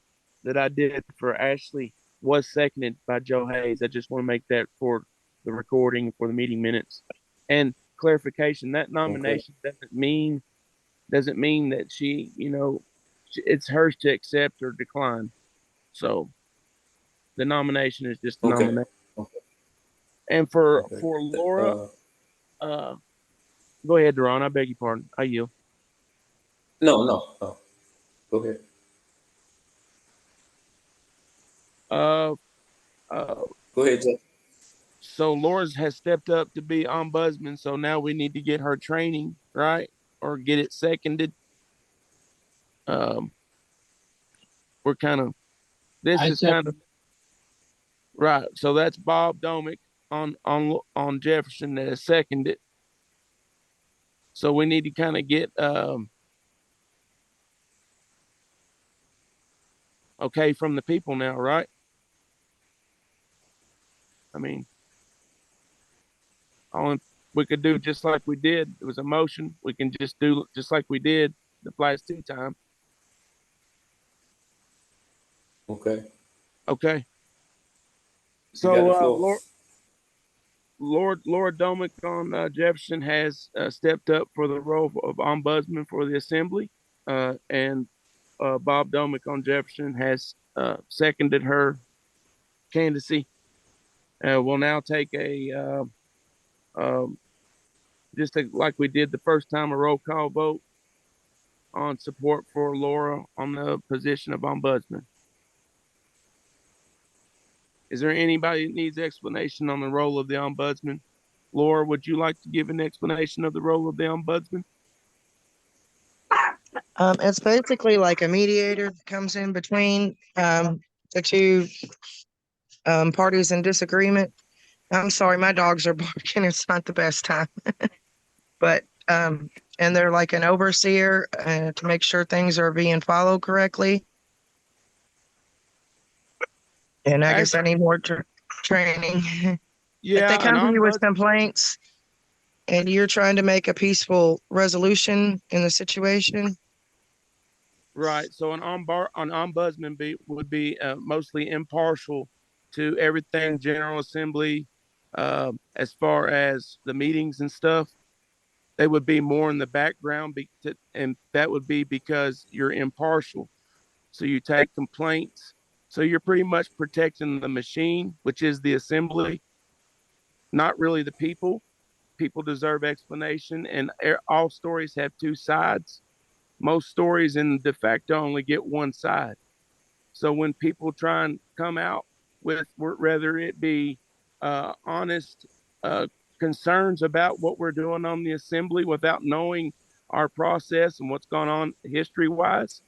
that I did for Ashley was seconded by Joe Hayes. I just want to make that for the recording for the meeting minutes. And clarification, that Okay. nomination doesn't mean that she, it's hers to accept or decline. So the nomination is just a Okay. nomination. And for Okay. Laura, uh, go ahead, Deron. I beg your pardon. I yield. No. Go ahead. Uh, uh, Go ahead, Justin. So Laura's has stepped up to be ombudsman. So now we need to get her training, right? Or get it seconded. Um, we're kind of, this is kind of right. So that's Bob Domick on Jefferson that has seconded. So we need to kind of get, okay from the people now, right? I mean, all we could do just like we did. It was a motion. We can just do just like we did the last two times. Okay. Okay. You got the So, floor. Laura Domick on Jefferson has stepped up for the role of ombudsman for the assembly, and Bob Domick on Jefferson has seconded her candidacy. We'll now take like we did the first time, a roll call vote on support for Laura on the position of ombudsman. Is there anybody that needs explanation on the role of the ombudsman? Laura, would you like to give an explanation of the role of the ombudsman? It's basically like a mediator that comes in between the two parties in disagreement. I'm sorry, my dogs are barking. It's not the best time. But and they're like an overseer to make sure things are being followed correctly. And I guess I need more training. If they Yeah, an come to you with ombudsman. complaints and you're trying to make a peaceful resolution in the situation, Right. So an ombudsman would be mostly impartial to everything General Assembly, as far as the meetings and stuff. They would be more in the background, and that would be because you're impartial. So you take complaints. So you're pretty much protecting the machine, which is the assembly, not really the people. People deserve explanation, and all stories have two sides. Most stories in de facto only get one side. So when people try and come out with whether it be honest concerns about what we're doing on the assembly without knowing our process and what's gone on history wise,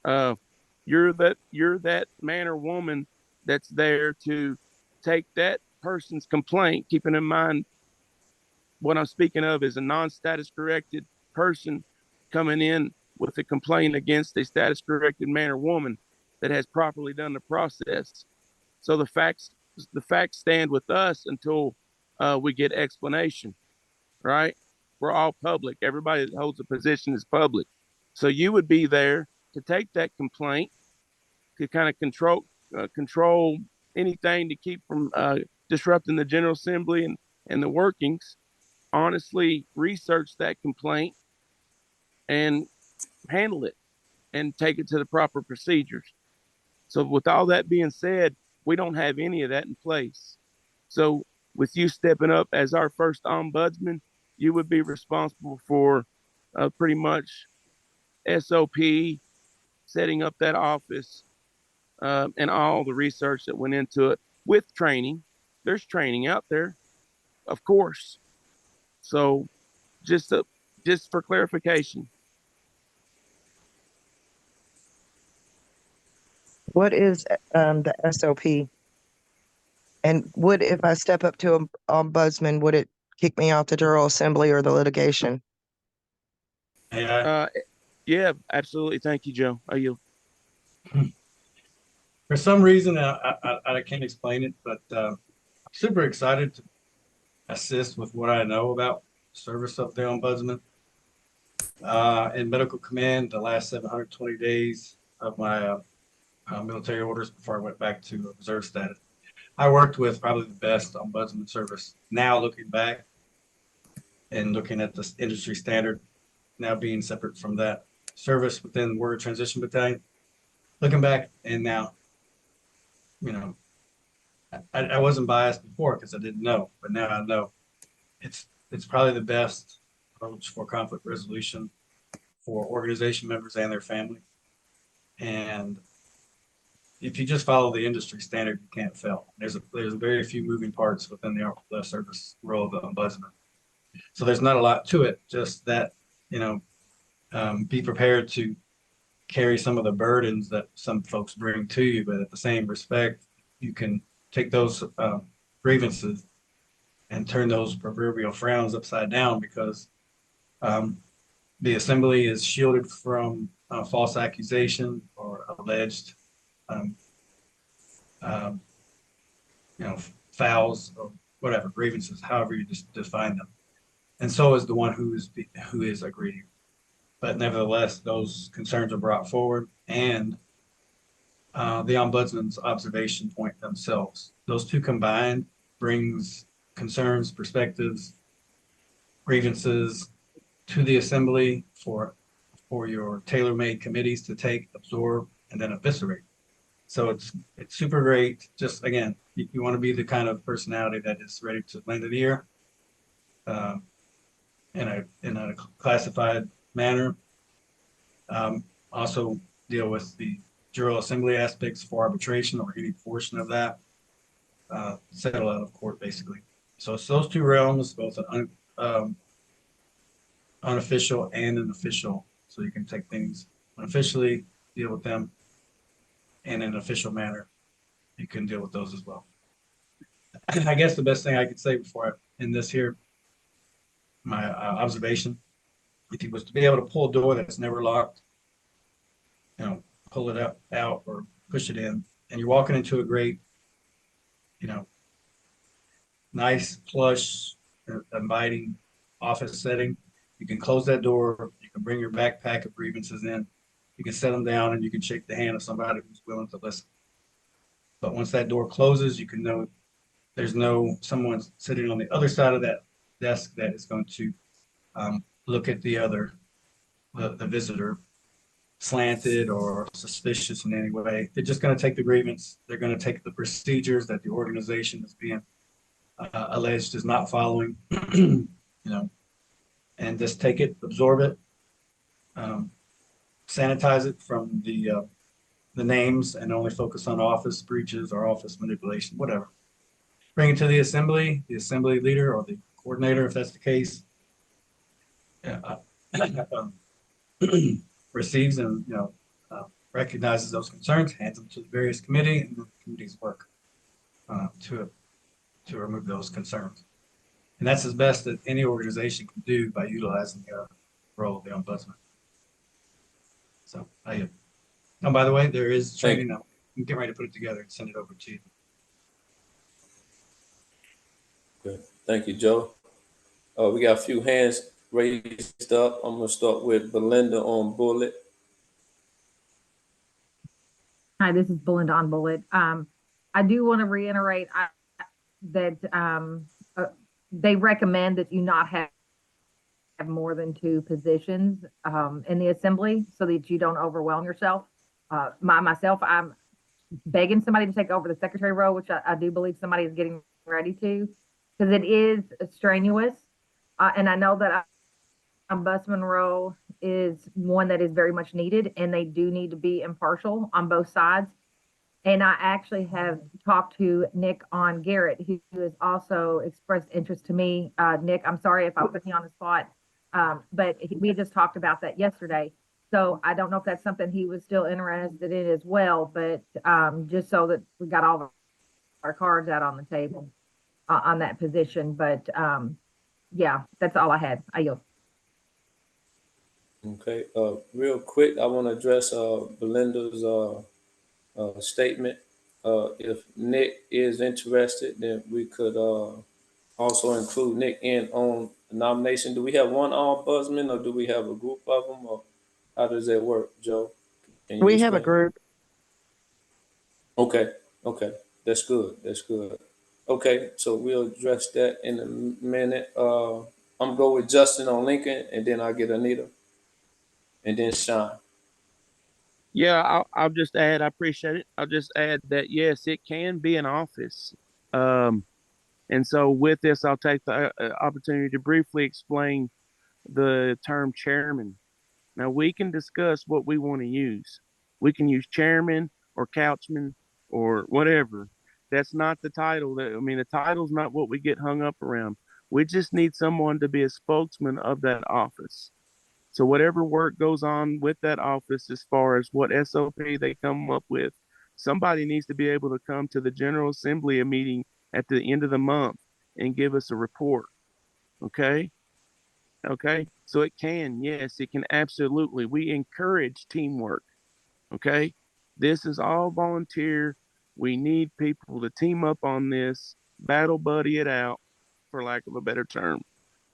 uh, you're that man or woman that's there to take that person's complaint, keeping in mind what I'm speaking of is a non-status corrected person coming in with a complaint against a status corrected man or woman that has properly done the process. So the facts stand with us until we get explanation, right? We're all public. Everybody that holds a position is public. So you would be there to take that complaint to kind of control anything to keep from disrupting the General Assembly and the workings. Honestly research that complaint and handle it and take it to the proper procedures. So with all that being said, we don't have any of that in place. So with you stepping up as our first ombudsman, you would be responsible for pretty much SOP, setting up that office, and all the research that went into it with training. There's training out there, of course. So just for clarification. what is the SOP? And would, if I step up to an ombudsman, would it kick me out the General Assembly or the litigation? Yeah, absolutely. Thank you, Joe. Are you? For some reason, I can't explain it, but super excited to assist with what I know about service of the ombudsman. In medical command, the last 720 days of my military orders before I went back to reserve status, I worked with probably the best ombudsman service. Now looking back and looking at the industry standard, now being separate from that service within Warrior Transition Battalion, looking back and now, you know, I wasn't biased before because I didn't know, but now I know it's probably the best approach for conflict resolution for organization members and their family. And if you just follow the industry standard, you can't fail. There's very few moving parts within the service role of the ombudsman. So there's not a lot to it, just that, you know, be prepared to carry some of the burdens that some folks bring to you, but at the same respect, you can take those grievances and turn those proverbial frowns upside down, because the assembly is shielded from false accusation or alleged, you know, fouls or whatever, grievances, however you just define them. And so is the one who is aggrieved. But nevertheless, those concerns are brought forward, and the ombudsman's observation point themselves. Those two combined brings concerns, perspectives, grievances to the assembly for your tailor-made committees to take, absorb, and then eviscerate. So it's super great. Just again, you want to be the kind of personality that is ready to lend an ear in a classified manner. Also deal with the General Assembly aspects for arbitration or any portion of that. Settle out of court, basically. So it's those two realms, both an unofficial and an official. So you can take things unofficially, deal with them, and in an official manner, you can deal with those as well. I guess the best thing I could say before I end this here, my observation, if you was to be able to pull a door that's never locked, you know, pull it out or push it in, and you're walking into a great, you know, nice, plush, inviting office setting, you can close that door, you can bring your backpack of grievances in, you can set them down, and you can shake the hand of somebody who's willing to listen. But once that door closes, you can know there's someone sitting on the other side of that desk that is going to look at the visitor slanted or suspicious in any way. They're just going to take the grievance. They're going to take the procedures that the organization is being alleged is not following, you know, and just take it, absorb it, sanitize it from the names, and only focus on office breaches or office manipulation, whatever. Bring it to the assembly leader or the coordinator, if that's the case, receives and, you know, recognizes those concerns, hands them to the various committee, and the committees work to remove those concerns. And that's as best that any organization can do by utilizing the role of the ombudsman. So and by the way, there is training now. I'm getting ready to put it together and send it over to you. Good. Thank you, Joe. We got a few hands raised up. I'm going to start with Belinda on Bullet. Hi, this is Belinda on Bullet. I do want to reiterate that they recommend that you not have more than 2 positions in the assembly so that you don't overwhelm yourself. Myself, I'm begging somebody to take over the secretary role, which I do believe somebody is getting ready to, because it is strenuous. And I know that ombudsman role is one that is very much needed, and they do need to be impartial on both sides. And I actually have talked to Nick on Garrett, who has also expressed interest to me. Nick, I'm sorry if I put you on the spot, but we had just talked about that yesterday. So I don't know if that's something he was still interested in as well, but just so that we got all of our cards out on the table on that position. But yeah, that's all I had. I yield. Okay, real quick, I want to address Belinda's statement. if Nick is interested, then we could also include Nick in on the nomination. Do we have one ombudsman or do we have a group of them, or how does that work, Joe? Can you We have a explain? group. Okay, okay, that's good. That's good. Okay, so we'll address that in a minute. I'm gonna go with Justin on Lincoln, and then I'll get Anita, and then Sean. Yeah, I'll just add, I appreciate it. I'll just add that yes, it can be an office. Um, and so with this, I'll take the opportunity to briefly explain the term chairman. Now we can discuss what we want to use. We can use chairman or couchman or whatever. That's not the title. I mean, the title's not what we get hung up around. We just need someone to be a spokesman of that office. So whatever work goes on with that office, as far as what SOP they come up with, somebody needs to be able to come to the General Assembly meeting at the end of the month and give us a report. Okay. Okay. So it can, yes, it can absolutely. We encourage teamwork. Okay. This is all volunteer. We need people to team up on this, battle buddy it out, for lack of a better term.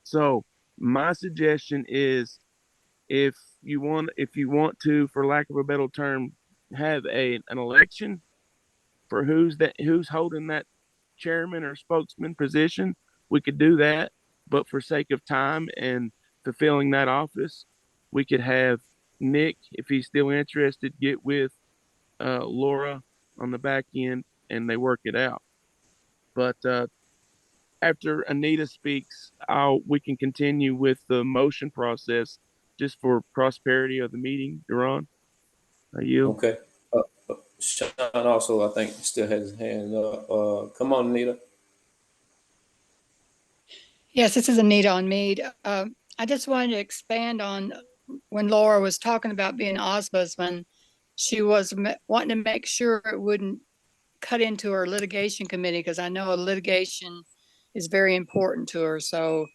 So my suggestion is, if you want to, for lack of a better term, have an election for who's holding that chairman or spokesman position, we could do that. But for sake of time and fulfilling that office, we could have Nick, if he's still interested, get with Laura on the back end and they work it out. But after Anita speaks, we can continue with the motion process just for prosperity of the meeting. Duran, are you? Okay. Sean also, I think, still has his hand up. Come on, Anita. Yes, this is Anita on Mead. I just wanted to expand on when Laura was talking about being ombudsman. She was wanting to make sure it wouldn't cut into her litigation committee, because I know litigation is very important to her. So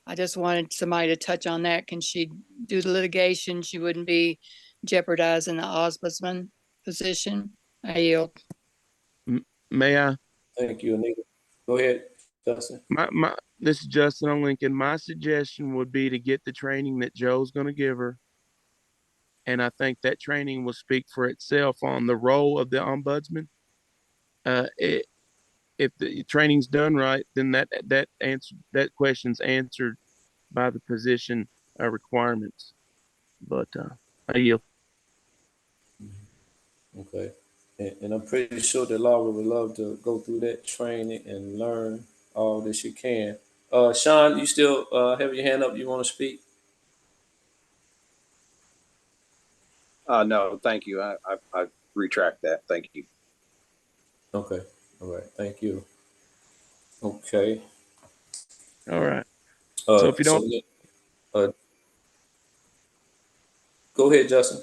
I just wanted somebody to touch on that. Can she do the litigation? She wouldn't be jeopardizing the ombudsman position. I yield. May I? Thank you, Anita. Go ahead, Justin. This is Justin on Lincoln. My suggestion would be to get the training that Joe's going to give her. And I think that training will speak for itself on the role of the ombudsman. If the training's done right, then that question's answered by the position requirements. But I yield. Okay. And I'm pretty sure that Laura would love to go through that training and learn all that she can. Sean, you still have your hand up? You want to speak? No, thank you. I retract that. Thank you. Okay. All right. Thank you. Okay. All right. So if you don't, go ahead, Justin.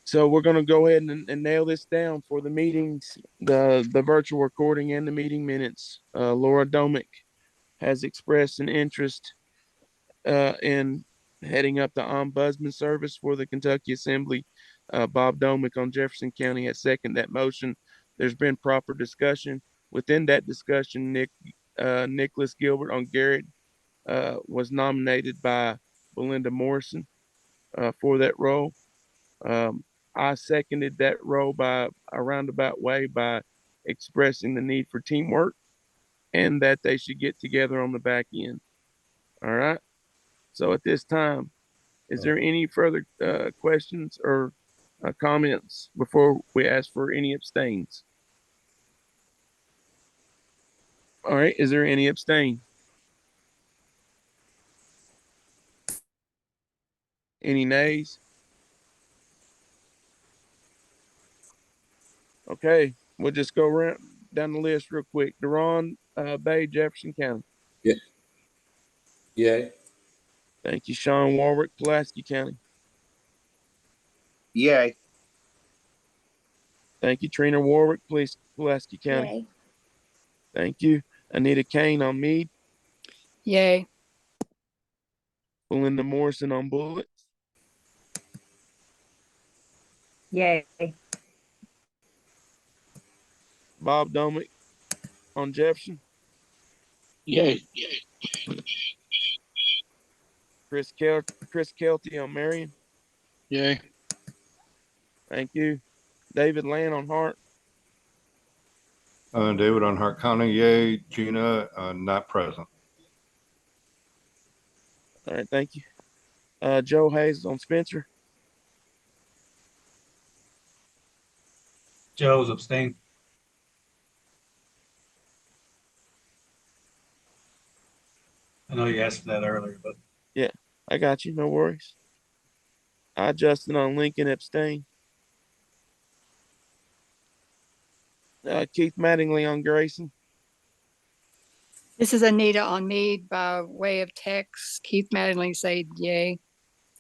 so we're going to go ahead and nail this down for the meetings, the virtual recording and the meeting minutes. Laura Domick has expressed an interest in heading up the ombudsman service for the Kentucky Assembly. Bob Domick on Jefferson County has seconded that motion. There's been proper discussion. Within that discussion, Nicholas Gilbert on Garrett was nominated by Belinda Morrison for that role. I seconded that role by a roundabout way by expressing the need for teamwork and that they should get together on the back end. All right. So at this time, is there any further questions or comments before we ask for any abstains? All right. Is there any abstain? Any nays? Okay. We'll just go around down the list real quick. Duran Bay, Jefferson County. Yeah. Yeah. Thank you. Sean Warwick, Pulaski County. Yay. Thank you. Trina Warwick, Police, Pulaski County. Yay. Thank you. Anita Kane on Meade. Yay. Belinda Morrison on Bullitt. Yay. Bob Domick on Jefferson, Yay. Chris Kelty on Marion. Yay. Thank you. David Land on Hart. David on Hart County, yay. Gina, not present. All right, thank you. Joe Hayes on Spencer. Joe's abstained. I know you asked for that earlier, but Yeah, I got you. No worries. Justin on Lincoln abstain. Keith Mattingly on Grayson. This is Anita on Meade by way of text. Keith Mattingly said yay.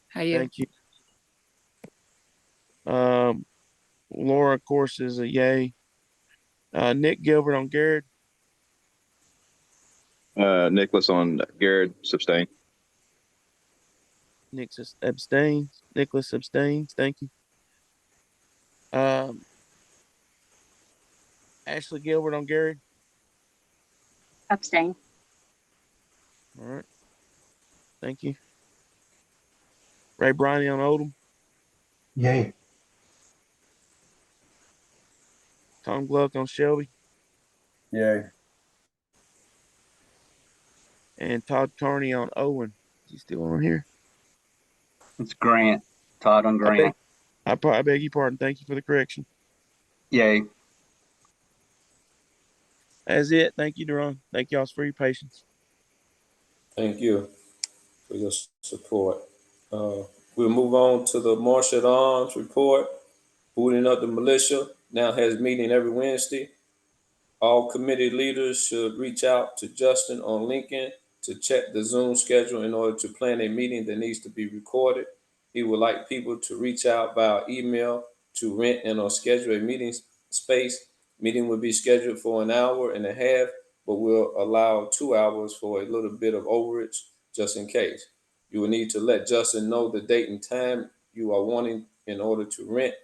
How you? Thank you. Laura, of course, is a yay. Nick Gilbert on Garrett. Nicholas on Garrett, abstain. Nick abstains. Nicholas abstains. Thank you. Ashley Gilbert on Gary. Abstain. All right. Thank you. Ray Briney on Odom. Yay. Tom Gluck on Shelby. Yay. And Todd Carney on Owen. Is he still on here? It's Grant. Todd on Grant. I beg your pardon. Thank you for the correction. Yay. That's it. Thank you, Deron. Thank y'all for your patience. Thank you for your support. We'll move on to the Marshal at Arms report. Booting up the militia now has meeting every Wednesday. All committee leaders should reach out to Justin on Lincoln to check the Zoom schedule in order to plan a meeting that needs to be recorded. He would like people to reach out via email to rent and or schedule a meeting space. Meeting will be scheduled for an hour and a half, but we'll allow 2 hours for a little bit of overage just in case. You will need to let Justin know the date and time you are wanting in order to rent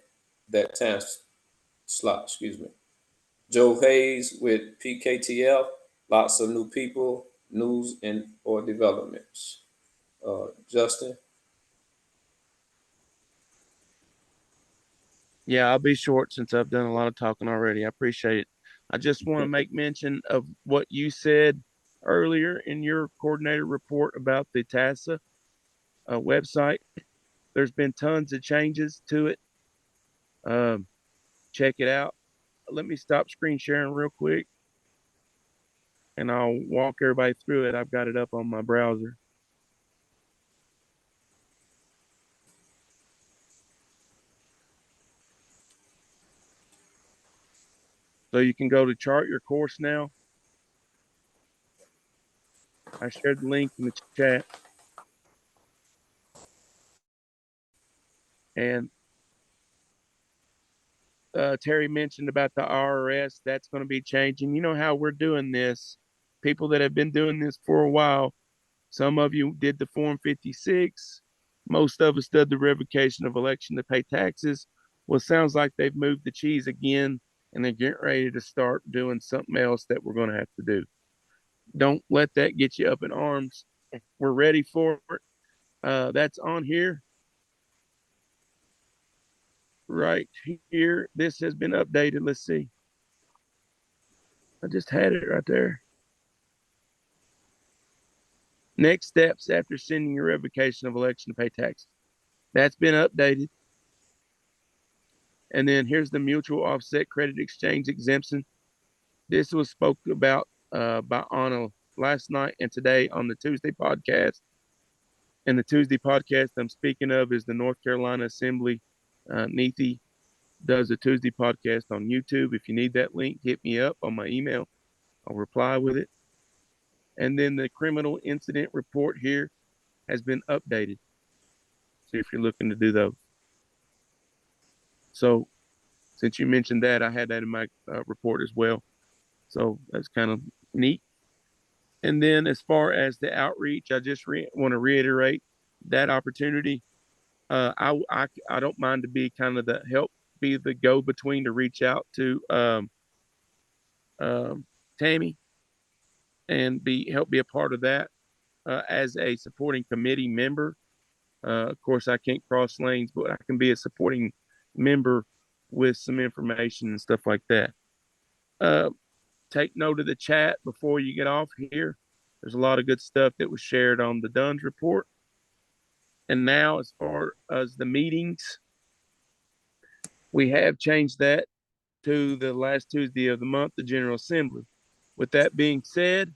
that time slot, Joe Hayes with PKTF, lots of new people, news and or developments. Justin? Yeah, I'll be short since I've done a lot of talking already. I appreciate it. I just want to make mention of what you said earlier in your coordinator report about the TASA website. There's been tons of changes to it. Check it out. Let me stop screen sharing real quick and I'll walk everybody through it. I've got it up on my browser. So you can go to chart your course now. I shared the link in the chat. And Terry mentioned about the IRS. That's going to be changing. You know how we're doing this. People that have been doing this for a while. Some of you did the Form 56. Most of us did the revocation of election to pay taxes. Well, it sounds like they've moved the cheese again and they're getting ready to start doing something else that we're going to have to do. Don't let that get you up in arms. We're ready for it. That's on here. Right here. This has been updated. Let's see. I just had it right there. Next steps after sending your revocation of election to pay taxes. That's been updated. And then here's the mutual offset credit exchange exemption. This was spoke about by Anna last night and today on the Tuesday podcast. And the Tuesday podcast I'm speaking of is the North Carolina Assembly. Nethi does a Tuesday podcast on YouTube. If you need that link, hit me up on my email. I'll reply with it. And then the criminal incident report here has been updated. So if you're looking to do those. So since you mentioned that, I had that in my report as well. So that's kind of neat. And then as far as the outreach, I just want to reiterate that opportunity. I don't mind to be kind of the help, be the go-between to reach out to Tammy and help be a part of that as a supporting committee member. Of course, I can't cross lanes, but I can be a supporting member with some information and stuff like that. Take note of the chat before you get off here. There's a lot of good stuff that was shared on the Dunn's report. And now, as far as the meetings, we have changed that to the last Tuesday of the month, the General Assembly. With that being said,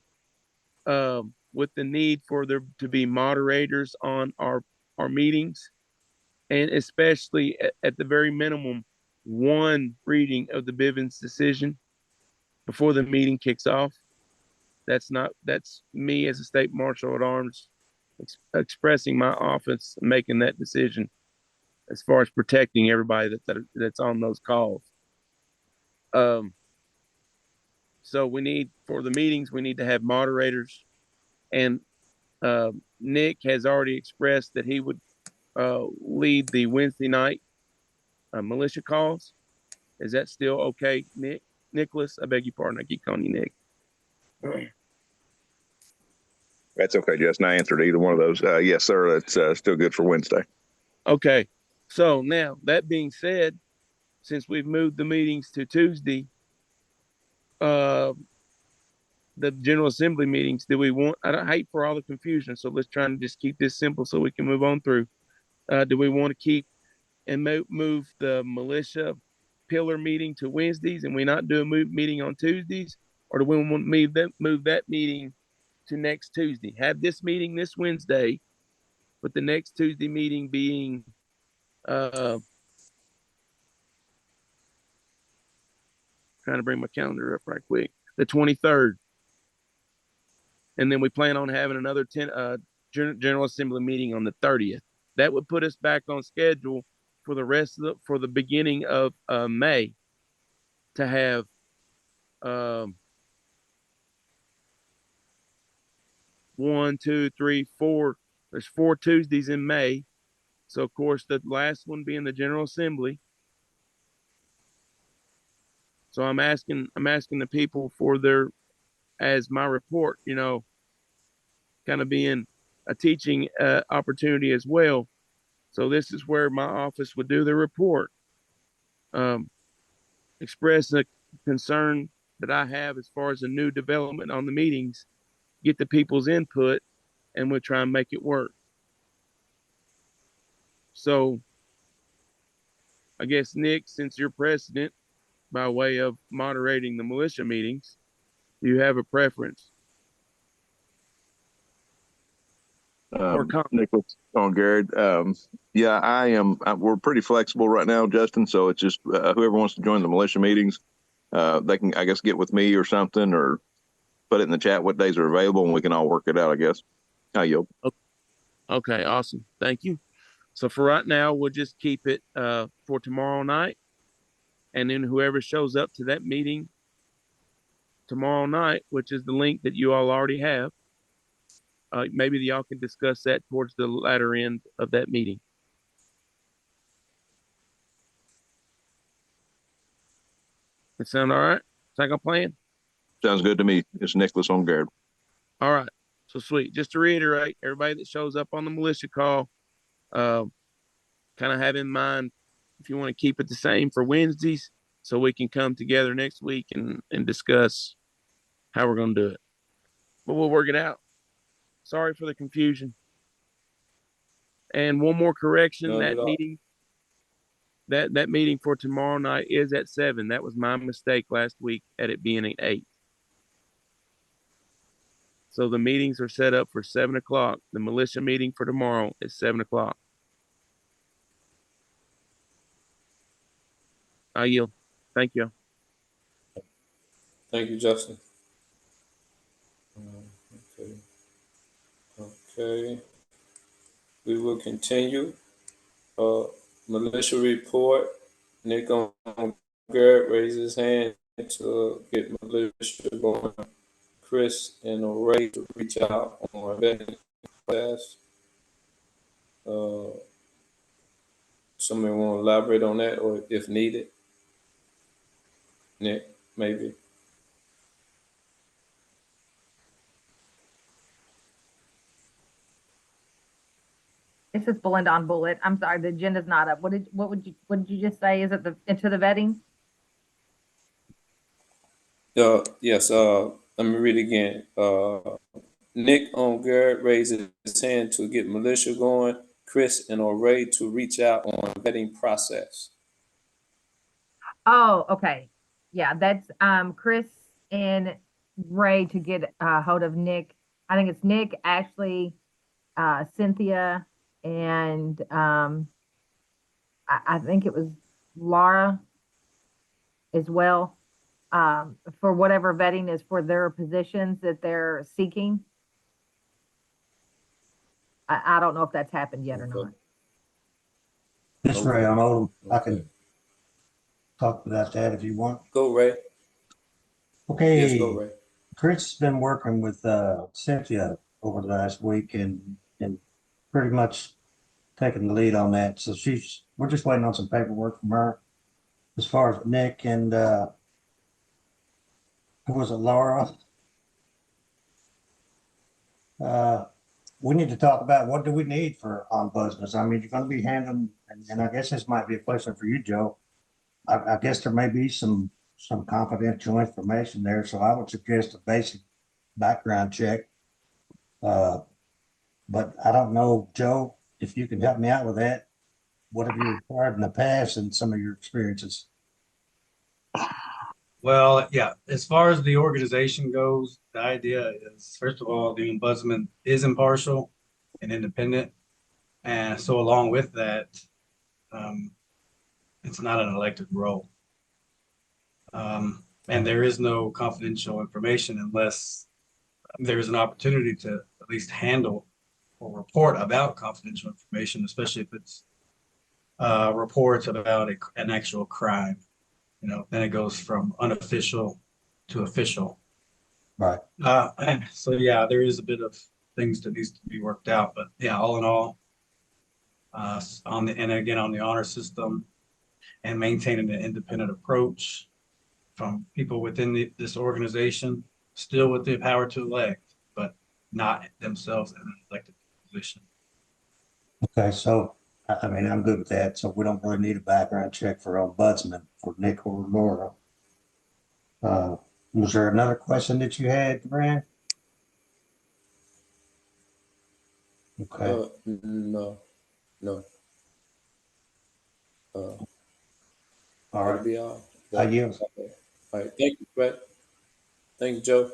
with the need for there to be moderators on our meetings, and especially at the very minimum, one reading of the Bivens decision before the meeting kicks off. That's me as a state marshal at arms expressing my office, making that decision as far as protecting everybody that's on those calls. So we need, for the meetings, we need to have moderators, and Nick has already expressed that he would lead the Wednesday night militia calls. Is that still okay, Nick? Nicholas, I beg your pardon. I keep calling you Nick. That's okay, Justin. I answered either one of those. Yes, sir. That's still good for Wednesday. Okay. So now, that being said, since we've moved the meetings to Tuesday, the General Assembly meetings, do we want, I don't hate for all the confusion, so let's try and just keep this simple so we can move on through. Do we want to keep and move the militia pillar meeting to Wednesdays and we not do a meeting on Tuesdays? Or do we want to move that meeting to next Tuesday? Have this meeting this Wednesday, but the next Tuesday meeting being trying to bring my calendar up right quick, the 23rd. And then we plan on having another General Assembly meeting on the 30th. That would put us back on schedule for the beginning of May to have 1, 2, 3, 4. There's 4 Tuesdays in May. So of course the last one being the General Assembly. So I'm asking the people for their, as my report, kind of being a teaching opportunity as well. So this is where my office would do the report. Express a concern that I have as far as a new development on the meetings, get the people's input, and we'll try and make it work. So I guess, Nick, since you're president by way of moderating the militia meetings, do you have a preference? Nicholas on Garrett. Yeah, I am. We're pretty flexible right now, Justin. So it's just whoever wants to join the militia meetings, they can, I guess, get with me or something, or put it in the chat what days are available, and we can all work it out, I guess. I yield. Okay, awesome. Thank you. So for right now, we'll just keep it for tomorrow night. And then whoever shows up to that meeting tomorrow night, which is the link that you all already have, maybe y'all can discuss that towards the latter end of that meeting. That sound all right? Sound like a plan? Sounds good to me. It's Nicholas on Garrett. All right. So sweet. Just to reiterate, everybody that shows up on the militia call, kind of have in mind if you want to keep it the same for Wednesdays, so we can come together next week and discuss how we're going to do it. But we'll work it out. Sorry for the confusion. And one more correction, that meeting, that meeting for tomorrow night is at 7. That was my mistake last week at it being at 8. So the meetings are set up for 7 o'clock. The militia meeting for tomorrow is 7 o'clock. I yield. Thank you. Thank you, Justin. Okay. We will continue. Militia report. Nick on Garrett raised his hand to get militia going. Chris and Ray to reach out on vetting class. Somebody want to elaborate on that, or if needed? Nick, maybe. This is Belinda on Bullet. I'm sorry, the agenda's not up. What did you just say? Is it into the vetting? Yes, let me read again. Nick on Garrett raises his hand to get militia going. Chris and O'Ray to reach out on vetting process. Oh, okay. Yeah, that's Chris and Ray to get hold of Nick. I think it's Nick, Ashley, Cynthia, and I think it was Laura as well. For whatever vetting is for their positions that they're seeking. I don't know if that's happened yet or not. This Ray on Odom, I can talk about that if you want. Go, Ray. Okay. Yes, go, Ray. Chris has been working with Cynthia over the last week and pretty much taking the lead on that. So we're just waiting on some paperwork from her. As far as Nick and who was it, Laura? We need to talk about what do we need for ombudsman. I mean, you're going to be handling, and I guess this might be a question for you, Joe. I guess there may be some confidential information there, so I would suggest a basic background check. But I don't know, Joe, if you can help me out with that. What have you required in the past and some of your experiences? Well, yeah, as far as the organization goes, the idea is, first of all, the ombudsman is impartial and independent. And so along with that, it's not an elected role. And there is no confidential information unless there is an opportunity to at least handle or report about confidential information, especially if it's reports about an actual crime. You know, then it goes from unofficial to official. Right. So yeah, there is a bit of things that needs to be worked out, but yeah, all in all, on the honor system and maintaining an independent approach from people within this organization, still with the power to elect, but not themselves in an elected position. Okay, so I mean, I'm good with that. So we don't really need a background check for ombudsman for Nick or Laura. Was there another question that you had, Brian? Okay. No. All That'll right. be all. I yield. All right. Thank you, Brett. Thank you, Joe.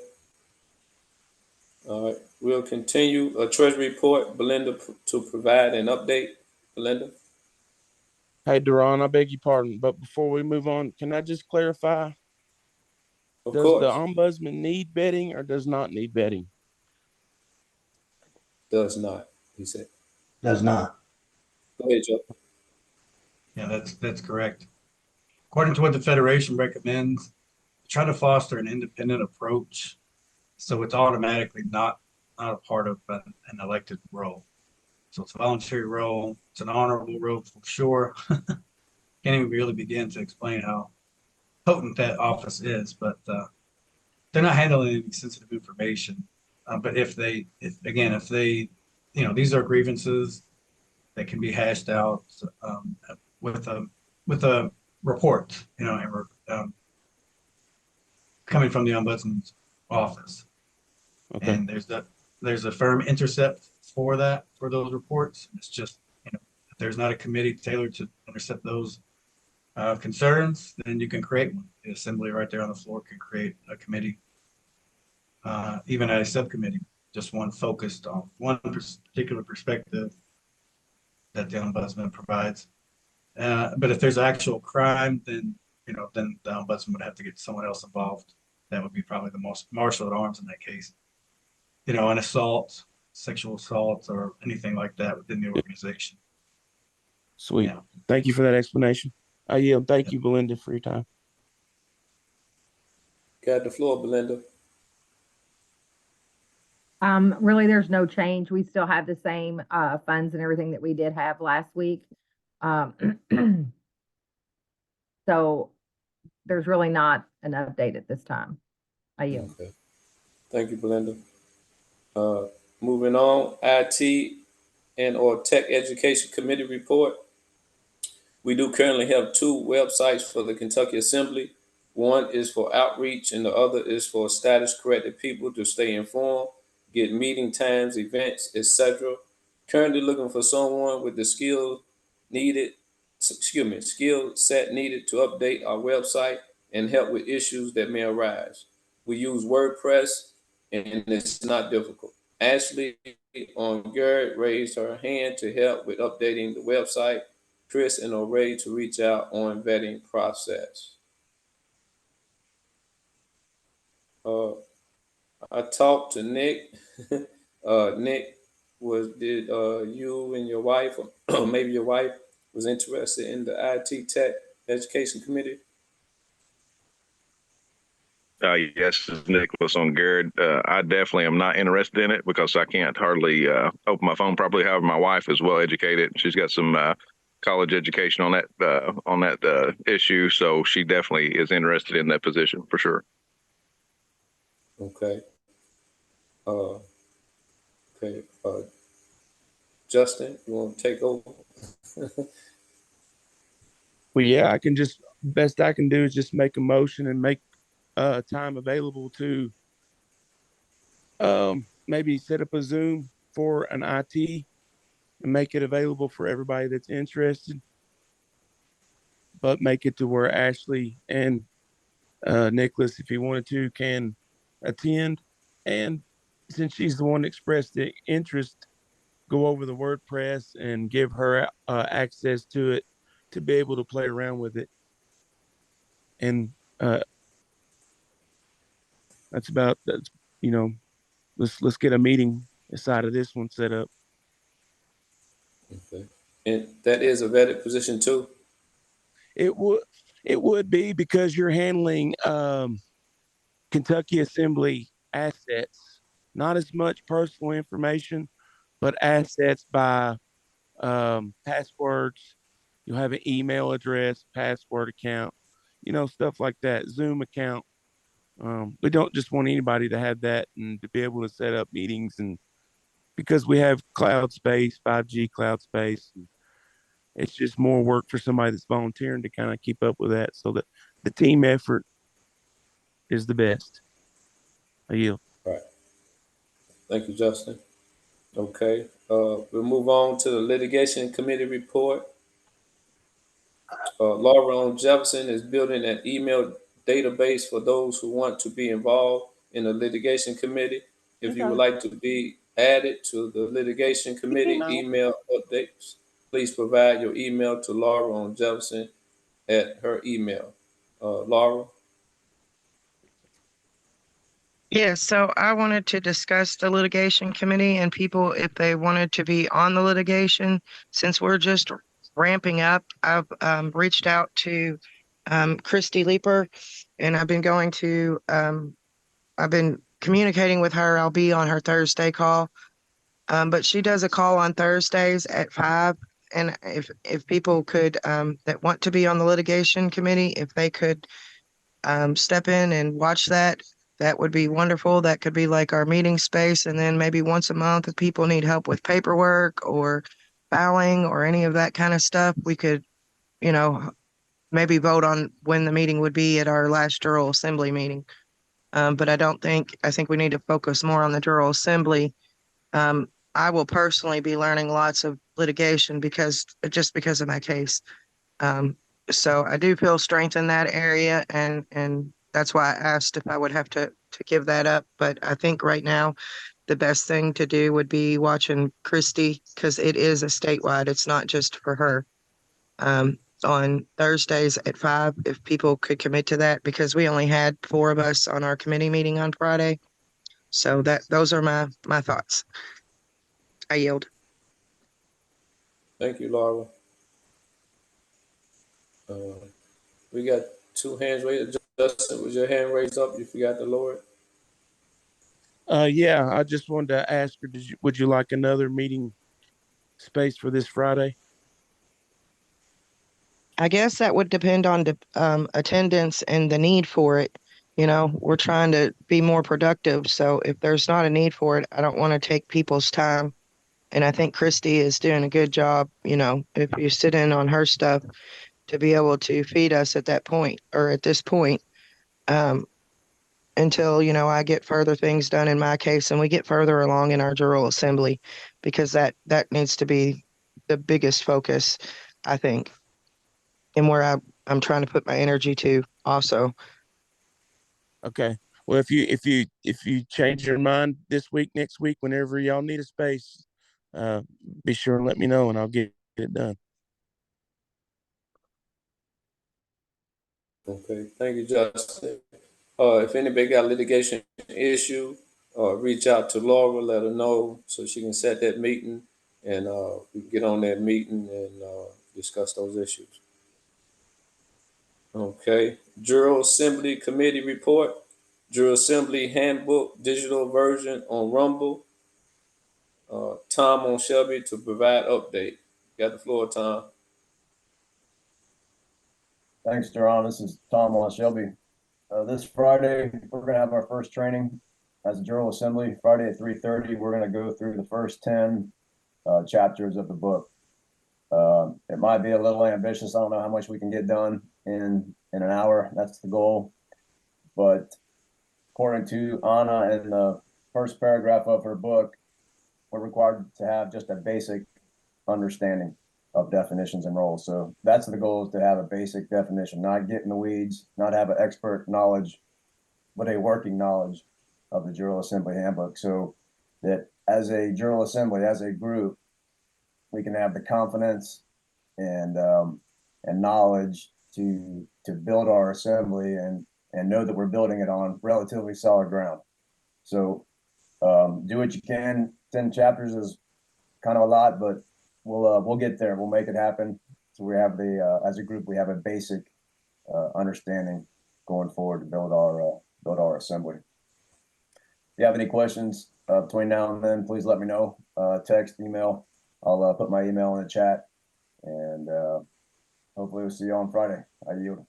All right. We'll continue. A treasury report, Belinda, to provide an update. Belinda. Hey, Duran, I beg your pardon, but before we move on, can I just clarify? Of Does course. the ombudsman need vetting or does not need vetting? Does not, he said. Does not. Go ahead, Joe. Yeah, that's correct. According to what the Federation recommends, try to foster an independent approach. So it's automatically not a part of an elected role. So it's a voluntary role. It's an honorable role for sure. Can't even really begin to explain how potent that office is, but they're not handling any sensitive information. But if they, these are grievances that can be hashed out with a report, and coming from the ombudsman's office. Okay. And there's a firm intercept for those reports. It's just, if there's not a committee tailored to intercept those concerns, then you can create one. The assembly right there on the floor can create a committee, even a subcommittee, just one focused on one particular perspective that the ombudsman provides. But if there's actual crime, then the ombudsman would have to get someone else involved. That would be probably the most marshal at arms in that case. An assault, sexual assault, or anything like that within the organization. Sweet. Yeah. Thank you for that explanation. I yield. Thank you, Belinda, for your time. Got the floor, Belinda. Really, there's no change. We still have the same funds and everything that we did have last week. So there's really not an update at this time. I yield. Okay. Thank you, Belinda. Moving on, IT and or Tech Education Committee report. We do currently have two websites for the Kentucky Assembly. One is for outreach and the other is for status corrected people to stay informed, get meeting times, events, etc. Currently looking for someone with the skill set needed to update our website and help with issues that may arise. We use WordPress and it's not difficult. Ashley on Garrett raised her hand to help with updating the website. Chris and O'Ray to reach out on vetting process. I talked to Nick. Nick, did you and your wife, or maybe your wife, was interested in the IT Tech Education Committee? Yes, this is Nicholas on Garrett. I definitely am not interested in it because I can't hardly open my phone properly. However, my wife is well educated. She's got some college education on that issue, so she definitely is interested in that position for sure. Okay. Justin, you want to take over? Well, yeah, I can just best I can do is just make a motion and make time available to maybe set up a Zoom for an IT and make it available for everybody that's interested, but make it to where Ashley and Nicholas, if he wanted to, can attend. And since she's the one that expressed the interest, go over the WordPress and give her access to it to be able to play around with it. And that's let's get a meeting aside of this one set up. Okay. And that is a vetted position too? It would be because you're handling Kentucky Assembly assets, not as much personal information, but assets by passwords. You'll have an email address, password account, stuff like that, Zoom account. We don't just want anybody to have that and to be able to set up meetings, and because we have cloud space, 5G cloud space, and it's just more work for somebody that's volunteering to kind of keep up with that, so that the team effort is the best. I yield. Right. Thank you, Justin. Okay. We'll move on to the litigation committee report. Laura on Jefferson is building an email database for those who want to be involved in the litigation committee. If you would like to be added to the litigation committee email updates, please provide your email to Laura on Jefferson at her email. Laura? Yeah, so I wanted to discuss the litigation committee and people, if they wanted to be on the litigation, since we're just ramping up. I've reached out to Christy Leeper, and I've been I've been communicating with her. I'll be on her Thursday call, but she does a call on Thursdays at 5. And if people could that want to be on the litigation committee, if they could step in and watch that would be wonderful. That could be like our meeting space. And then maybe once a month, if people need help with paperwork or filing or any of that kind of stuff, we could, maybe vote on when the meeting would be at our last General Assembly meeting. But I think we need to focus more on the General Assembly. I will personally be learning lots of litigation because of my case. So I do feel strength in that area, and that's why I asked if I would have to give that up. But I think right now the best thing to do would be watching Christy, because it is a statewide. It's not just for her. On Thursdays at 5, if people could commit to that, because we only had 4 of us on our committee meeting on Friday. So those are my thoughts. I yield. Thank you, Laura. We got 2 hands raised. Justin, was your hand raised up? You forgot to lower it? Yeah, I just wanted to ask her, would you like another meeting space for this Friday? I guess that would depend on attendance and the need for it. We're trying to be more productive. So if there's not a need for it, I don't want to take people's time. And I think Christy is doing a good job, you know, if you sit in on her stuff to be able to feed us at that point or at this point, until, you know, I get further things done in my case and we get further along in our General Assembly, because that needs to be the biggest focus, I think, and where I'm trying to put my energy to also. Okay. Well, if you change your mind this week, next week, whenever y'all need a space, be sure and let me know and I'll get it done. Okay, thank you, Justin. If anybody got a litigation issue, reach out to Laura, let her know so she can set that meeting and we can get on that meeting and discuss those issues. Okay, General Assembly Committee report, General Assembly Handbook digital version on Rumble. Tom on Shelby to provide update. Got the floor, Tom. Thanks, Duran. This is Tom on Shelby. This Friday, we're gonna have our first training as a General Assembly. Friday at 3:30, we're gonna go through the first 10 chapters of the book. It might be a little ambitious. I don't know how much we can get done in an hour. That's the goal. But according to Anna in the first paragraph of her book, we're required to have just a basic understanding of definitions and roles. So that's the goal, is to have a basic definition, not get in the weeds, not have an expert knowledge, but a working knowledge of the General Assembly handbook. So that as a General Assembly, as a group, we can have the confidence and knowledge to build our assembly and know that we're building it on relatively solid ground. So do what you can. 10 chapters is kind of a lot, but we'll get there. We'll make it happen. So we have as a group, we have a basic understanding going forward to build our assembly. If you have any questions between now and then, please let me know. Text, email. I'll put my email in the chat, and hopefully we'll see you on Friday. I yield.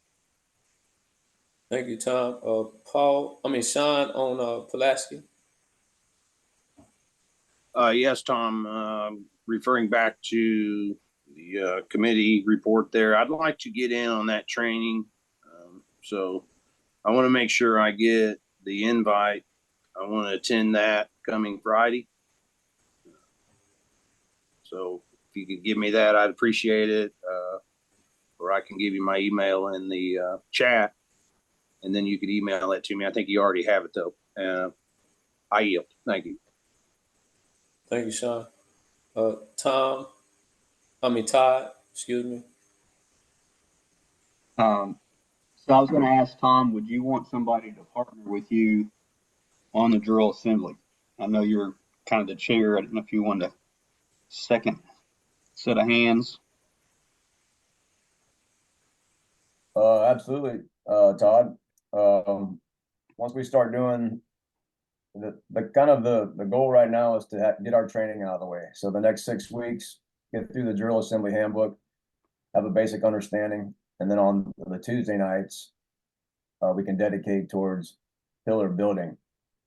Thank you, Tom. Sean on Pulaski. Yes, Tom, referring back to the committee report there, I'd like to get in on that training. So I want to make sure I get the invite. I want to attend that coming Friday. So if you could give me that, I'd appreciate it. Or I can give you my email in the chat, and then you could email it to me. I think you already have it though. I yield. Thank you. Thank you, Sean. Todd, excuse me. So I was going to ask Tom, would you want somebody to partner with you on the General Assembly? I know you're kind of the chair. I don't know if you want a second set of hands. Absolutely, Todd. Once we start doing the goal right now is to get our training out of the way. So the next 6 weeks, get through the General Assembly handbook, have a basic understanding, and then on the Tuesday nights, we can dedicate towards pillar building.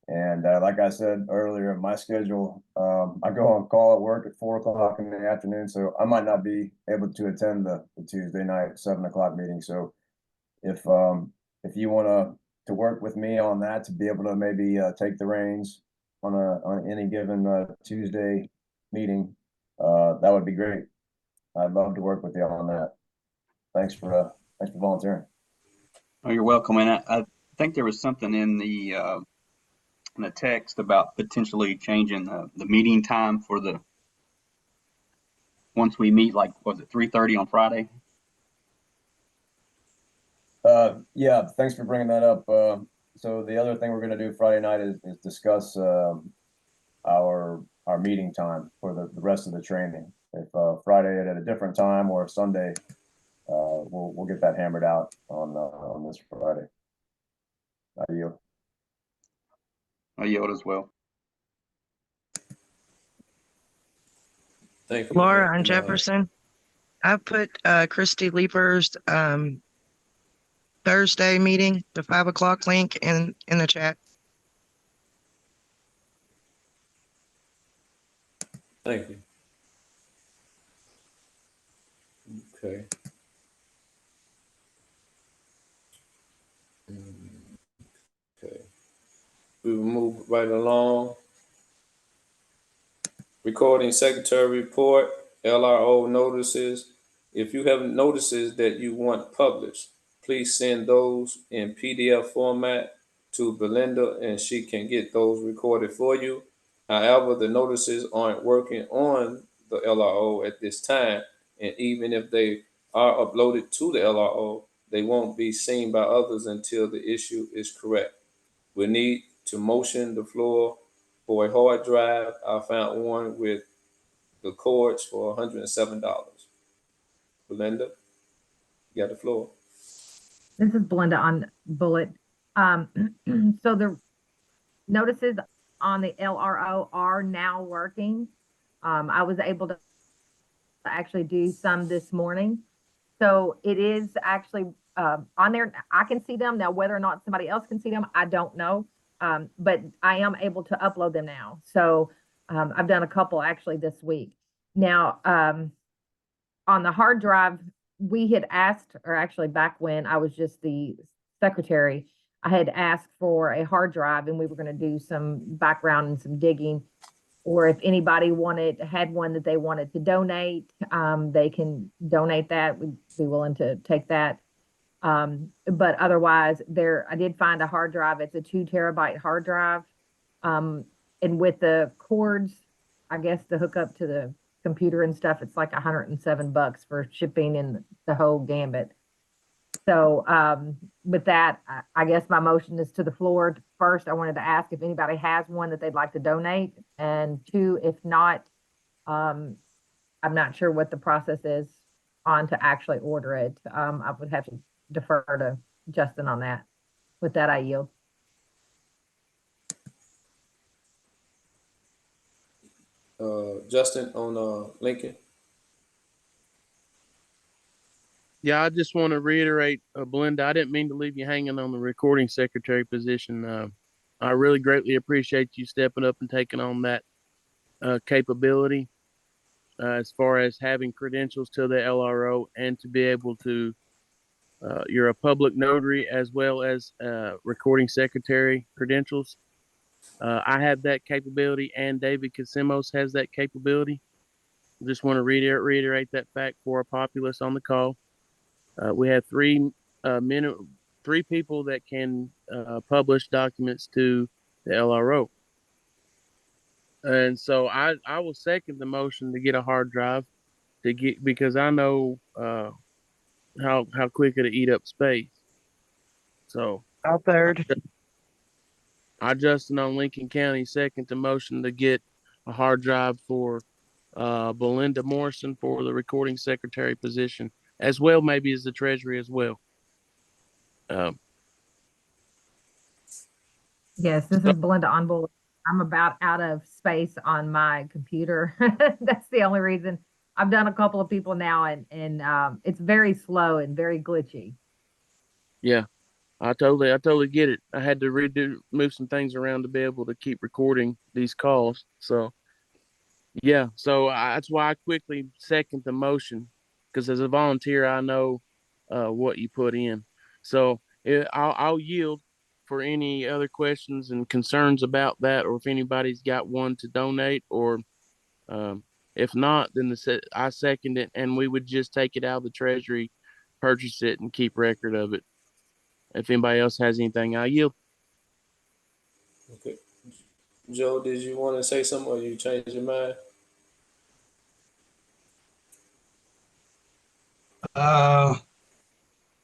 And like I said earlier, my schedule, I go on call at work at 4 o'clock in the afternoon, so I might not be able to attend the Tuesday night 7 o'clock meeting. So if you want to work with me on that, to be able to maybe take the reins on any given Tuesday meeting, that would be great. I'd love to work with you on that. Thanks for volunteering. Oh, you're welcome. And I think there was something in the text about potentially changing the meeting time for once we meet, like, was it 3:30 on Friday? Yeah, thanks for bringing that up. So the other thing we're going to do Friday night is discuss our meeting time for the rest of the training. If Friday at a different time or Sunday, we'll get that hammered out on this Friday. I yield. I yield as well. Thank you. Laura on Jefferson. I put Christy Leeper's Thursday meeting, the 5 o'clock link in the chat. Thank you. Okay. Okay. We will move right along. Recording Secretary report, LRO notices. If you have notices that you want published, please send those in PDF format to Belinda and she can get those recorded for you. However, the notices aren't working on the LRO at this time, and even if they are uploaded to the LRO, they won't be seen by others until the issue is correct. We need to motion the floor for a hard drive. I found one with the cords for $107. Belinda, you got the floor. This is Belinda on Bullet. So the notices on the LRO are now working. I was able to actually do some this morning. So it is actually on there. I can see them now. Whether or not somebody else can see them, I don't know. But I am able to upload them now. So I've done a couple actually this week. Now, on the hard drive, we had asked, or actually back when I was just the secretary, I had asked for a hard drive and we were going to do some background and some digging. Or if anybody had one that they wanted to donate, they can donate that. We'd be willing to take that. But otherwise, I did find a hard drive. It's a 2 terabyte hard drive. And with the cords, I guess to hook up to the computer and stuff, it's like $107 for shipping and the whole gambit. So with that, I guess my motion is to the floor. First, I wanted to ask if anybody has one that they'd like to donate. And 2, if not, I'm not sure what the process is on to actually order it. I would have to defer to Justin on that. With that, I yield. Justin on Lincoln. Yeah, I just want to reiterate, Belinda, I didn't mean to leave you hanging on the recording secretary position. I really greatly appreciate you stepping up and taking on that capability as far as having credentials to the LRO and to be able to, you're a public notary as well as recording secretary credentials. I have that capability and David Casimos has that capability. I just want to reiterate that fact for our populace on the call. We have 3 people that can publish documents to the LRO. And so I will second the motion to get a hard drive because I know how quick it'll eat up space. So I'll third. Justin on Lincoln County second the motion to get a hard drive for Belinda Morrison for the recording secretary position, as well maybe as the treasury as well. Yes, this is Belinda on Bullet. I'm about out of space on my computer. That's the only reason. I've done a couple of people now and it's very slow and very glitchy. Yeah, I totally get it. I had to move some things around to be able to keep recording these calls. So yeah, so that's why I quickly second the motion, because as a volunteer, I know what you put in. So I'll yield for any other questions and concerns about that, or if anybody's got one to donate, or if not, then I second it, and we would just take it out of the treasury, purchase it, and keep record of it. If anybody else has anything, I yield. Okay. Joe, did you want to say something or you changed your mind? I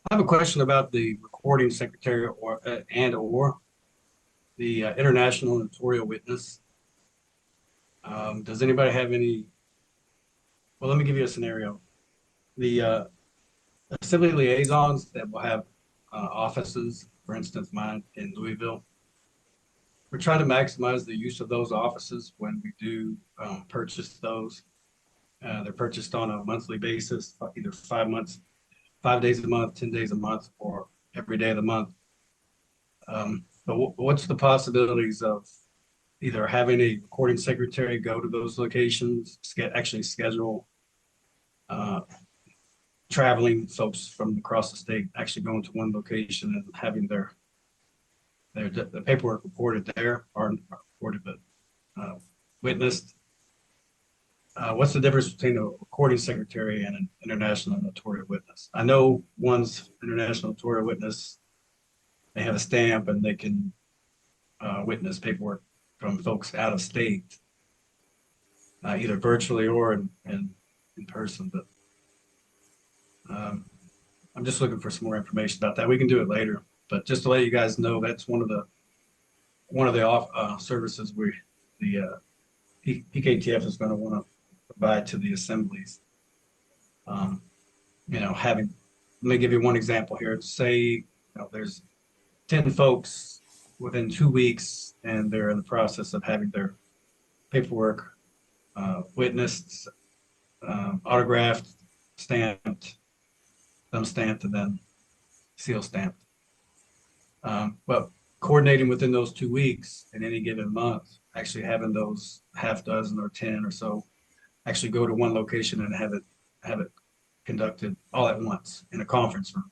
have a question about the recording secretary or the international notarial witness. Does anybody have any? Well, let me give you a scenario. The assembly liaisons that will have offices, for instance, mine in Louisville. We're trying to maximize the use of those offices when we do purchase those. They're purchased on a monthly basis, either 5 days a month, 10 days a month, or every day of the month. But what's the possibilities of either having a recording secretary go to those locations, actually schedule traveling folks from across the state actually going to one location and having the paperwork reported there, or not reported, but witnessed. What's the difference between a recording secretary and an international notarial witness? I know one's international notarial witness, they have a stamp and they can witness paperwork from folks out of state, either virtually or in person. But I'm just looking for some more information about that. We can do it later, but just to let you guys know, that's one of the services the PKTF is going to want to provide to the assemblies. Let me give you one example here. Say, there's 10 folks within 2 weeks, and they're in the process of having their paperwork witnessed, autographed, stamped, thumb stamped, and then seal stamped. But coordinating within those 2 weeks in any given month, actually having those half dozen or 10 or so actually go to one location and have it conducted all at once in a conference room.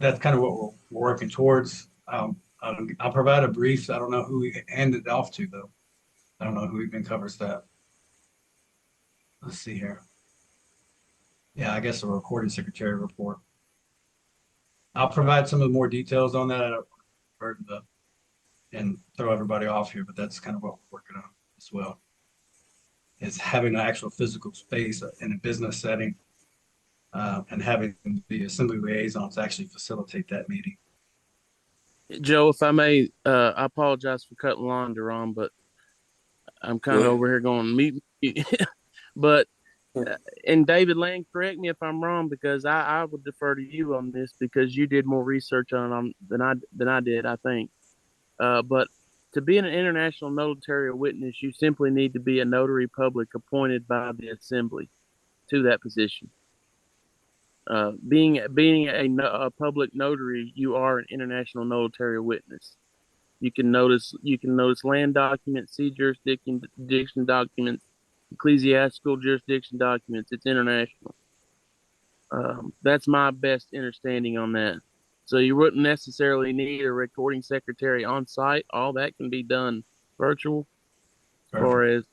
That's kind of what we're working towards. I'll provide a brief. I don't know who we hand it off to, though. I don't know who even covers that. Let's see here. Yeah, I guess a recording secretary report. I'll provide some of the more details on that. I don't burden and throw everybody off here, but that's kind of what we're working on as well. Is having an actual physical space in a business setting, and having the assembly liaisons actually facilitate that meeting. Joe, if I may, I apologize for cutting line, Deron, but I'm kind of over here going meet. But and David Lang, correct me if I'm wrong, because I would defer to you on this because you did more research on than I did, I think. But to be an international notarial witness, you simply need to be a notary public appointed by the assembly to that position. Being a public notary, you are an international notarial witness. You can notice land documents, sea jurisdiction documents, ecclesiastical jurisdiction documents. It's international. That's my best understanding on that. So you wouldn't necessarily need a recording secretary on site. All that can be done virtual, as far as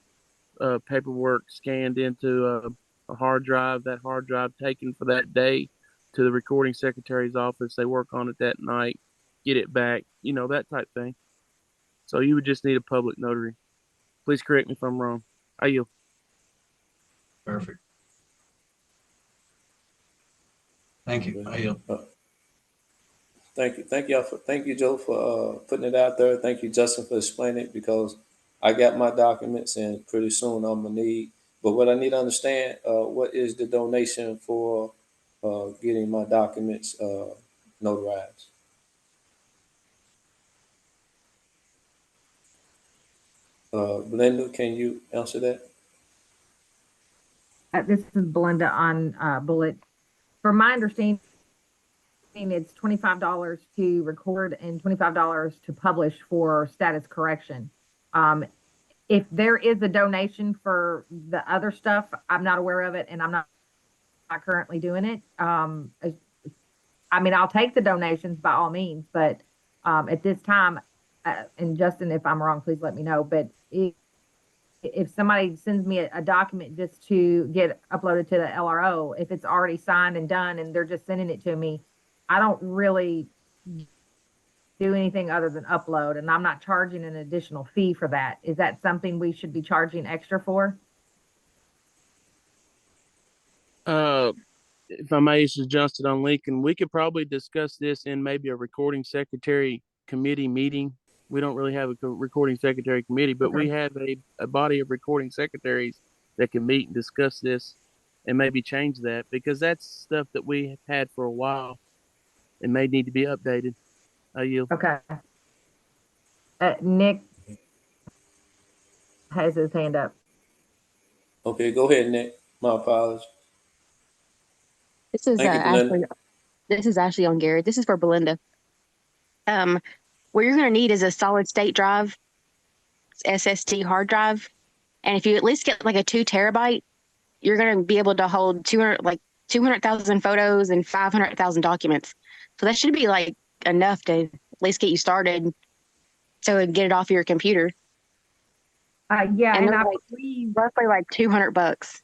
paperwork scanned into a hard drive, that hard drive taken for that day to the recording secretary's office. They work on it that night, get it back, that type thing. So you would just need a public notary. Please correct me if I'm wrong. I yield. Perfect. Thank you. I yield. Thank you. Thank you, Joe, for putting it out there. Thank you, Justin, for explaining it, because I got my documents and pretty soon I'm gonna need. But what I need to understand, what is the donation for getting my documents notarized? Belinda, can you answer that? This is Belinda on Bullet. From my understanding, it's $25 to record and $25 to publish for status correction. If there is a donation for the other stuff, I'm not aware of it, and I'm not currently doing it. I'll take the donations by all means, but at this time, and Justin, if I'm wrong, please let me know. But if somebody sends me a document just to get uploaded to the LRO, if it's already signed and done and they're just sending it to me, I don't really do anything other than upload, and I'm not charging an additional fee for that. Is that something we should be charging extra for? If I may suggest it on Lincoln, we could probably discuss this in maybe a recording secretary committee meeting. We don't really have a recording secretary committee, but we have a body of recording secretaries that can meet and discuss this and maybe change that, because that's stuff that we have had for a while and may need to be updated. I yield. Okay. Nick has his hand up. Okay, go ahead, Nick. My apologies. This is Ashley. This is Ashley on Garrett. This is for Belinda. What you're going to need is a solid state drive, SSD hard drive. And if you at least get like a 2 terabyte, you're going to be able to hold 200,000 photos and 500,000 documents. So that should be like enough to at least get you started so get it off your computer. Yeah, And and I they're like believe, roughly like $200.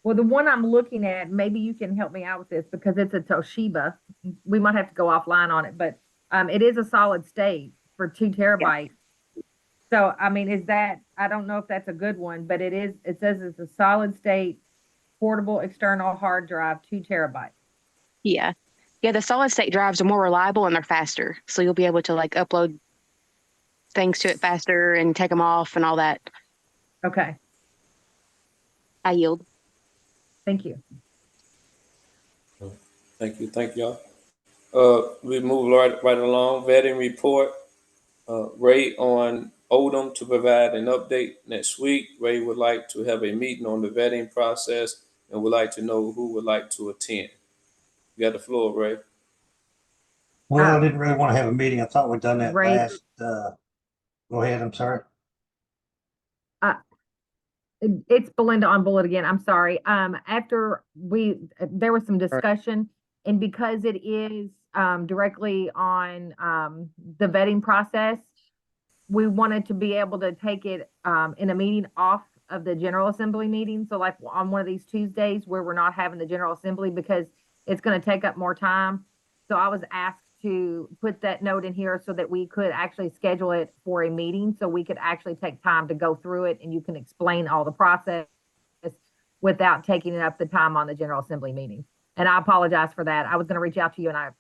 well, the one I'm looking at, maybe you can help me out with this because it's a Toshiba. We might have to go offline on it, but it is a solid state for 2 TB. So, I mean, I don't know if that's a good one, but it says it's a solid state portable external hard drive, 2 TB. Yeah. Yeah, the solid state drives are more reliable and they're faster. So you'll be able to like upload things to it faster and take them off and all that. Okay. I yield. Thank you. Thank you. Thank y'all. We move right along. Vetting report. Ray on Odom to provide an update next week. Ray would like to have a meeting on the vetting process and would like to know who would like to attend. You got the floor, Ray. Well, I didn't really want to have a meeting. I thought we'd done that Ray. last, go ahead, I'm sorry. It's Belinda on bullet again. I'm sorry. After there was some discussion, and because it is directly on the vetting process, we wanted to be able to take it in a meeting off of the General Assembly meeting. So like on one of these Tuesdays where we're not having the General Assembly because it's going to take up more time. So I was asked to put that note in here so that we could actually schedule it for a meeting so we could actually take time to go through it and you can explain all the process without taking up the time on the General Assembly meeting. And I apologize for that. I was going to reach out to you and I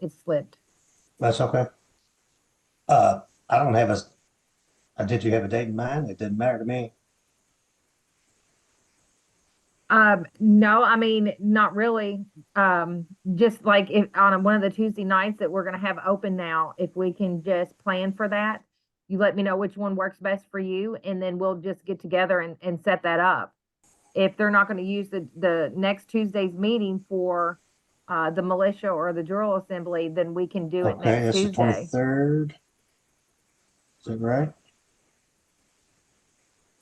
it slipped. That's okay. I don't have did you have a date in mind? It didn't matter to me. No, I mean, not really. Just like if on one of the Tuesday nights that we're going to have open now, if we can just plan for that, you let me know which one works best for you, and then we'll just get together and set that up. If they're not going to use the next Tuesday's meeting for the militia or the General Assembly, then we can do it next It's Tuesday. the 23rd. Is that right?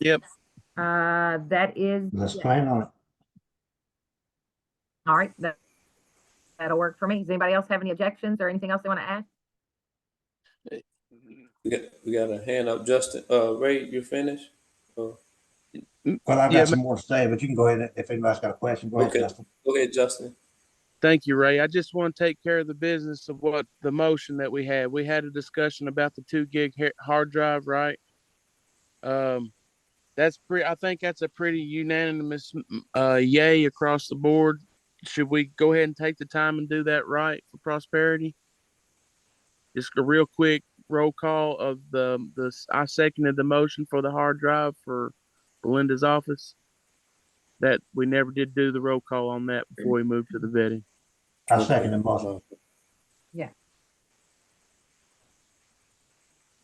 Yep. That is. Let's plan on it. All right, that'll work for me. Does anybody else have any objections or anything else they want to add? We got a hand up, Justin. Ray, you finished? Well, I've got some more to say, but you can go ahead if anybody's got a question. Go ahead, Justin. Go ahead, Justin. Thank you, Ray. I just want to take care of the business of what the motion that we had. We had a discussion about the 2 gig hard drive, right? That's I think that's a pretty unanimous yay across the board. Should we go ahead and take the time and do that right for prosperity? Just a real quick roll call of I seconded the motion for the hard drive for Belinda's office. That we never did do the roll call on that before we moved to the vetting. I second the motion. Yeah.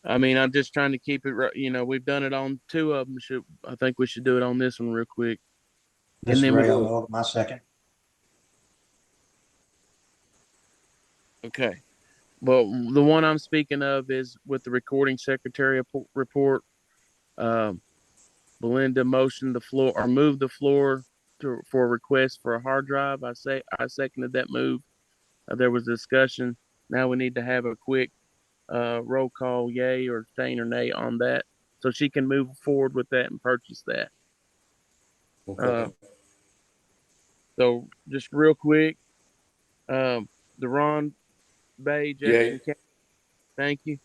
I mean, I'm just trying to keep it, we've done it on 2 of them. I think we should do it on this one real quick. This is Ray, my second. Okay. Well, the one I'm speaking of is with the recording secretary report. Belinda motioned the floor or moved the floor for a request for a hard drive. I seconded that move. There was discussion. Now we need to have a quick roll call, yay or abstain or nay on that, so she can move forward with that and purchase that. Okay. So just real quick, Deron Bay, Jefferson County. Thank you.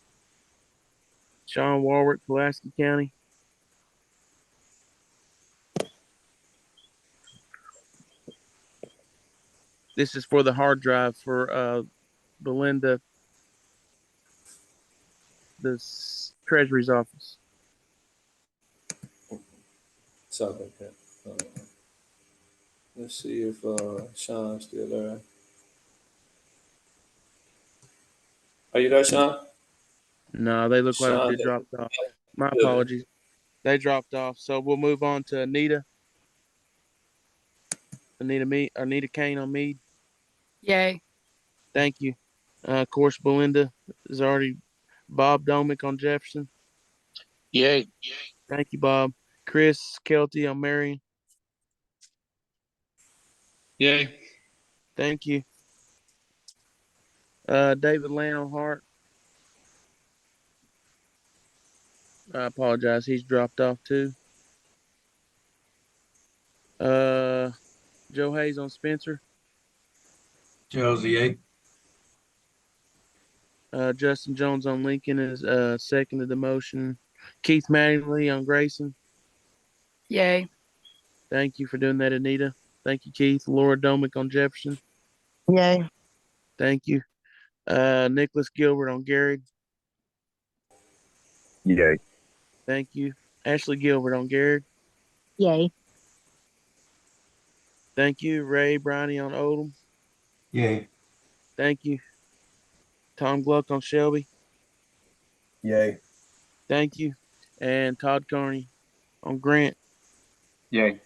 Sean Warwick, Pulaski County. This is for the hard drive for Belinda, the Treasury's office. Sorry about that. Let's see if Sean's still there. Are you there, Sean? No, they look Sean, like they dropped off. My apologies. They dropped off. So we'll move on to Anita. Anita Kane on Meade. Yay. Thank you. Of course, Belinda is already. Bob Domick on Jefferson. Yay. Thank you, Bob. Chris Kelty on Marion. Yay. Thank you. David Leonhardt. I apologize. He's dropped off too. Joe Hayes on Spencer. Joe's a yay. Justin Jones on Lincoln is seconded the motion. Keith Mattingly on Grayson. Yay. Thank you for doing that, Anita. Thank you, Keith. Laura Domick on Jefferson. Yay. Thank you. Nicholas Gilbert on Gary. Yay. Thank you. Ashley Gilbert on Gary. Yay. Thank you. Ray Briney on Odom. Yay. Thank you. Tom Gluck on Shelby. Yay. Thank you. And Todd Carney on Grant. Yay.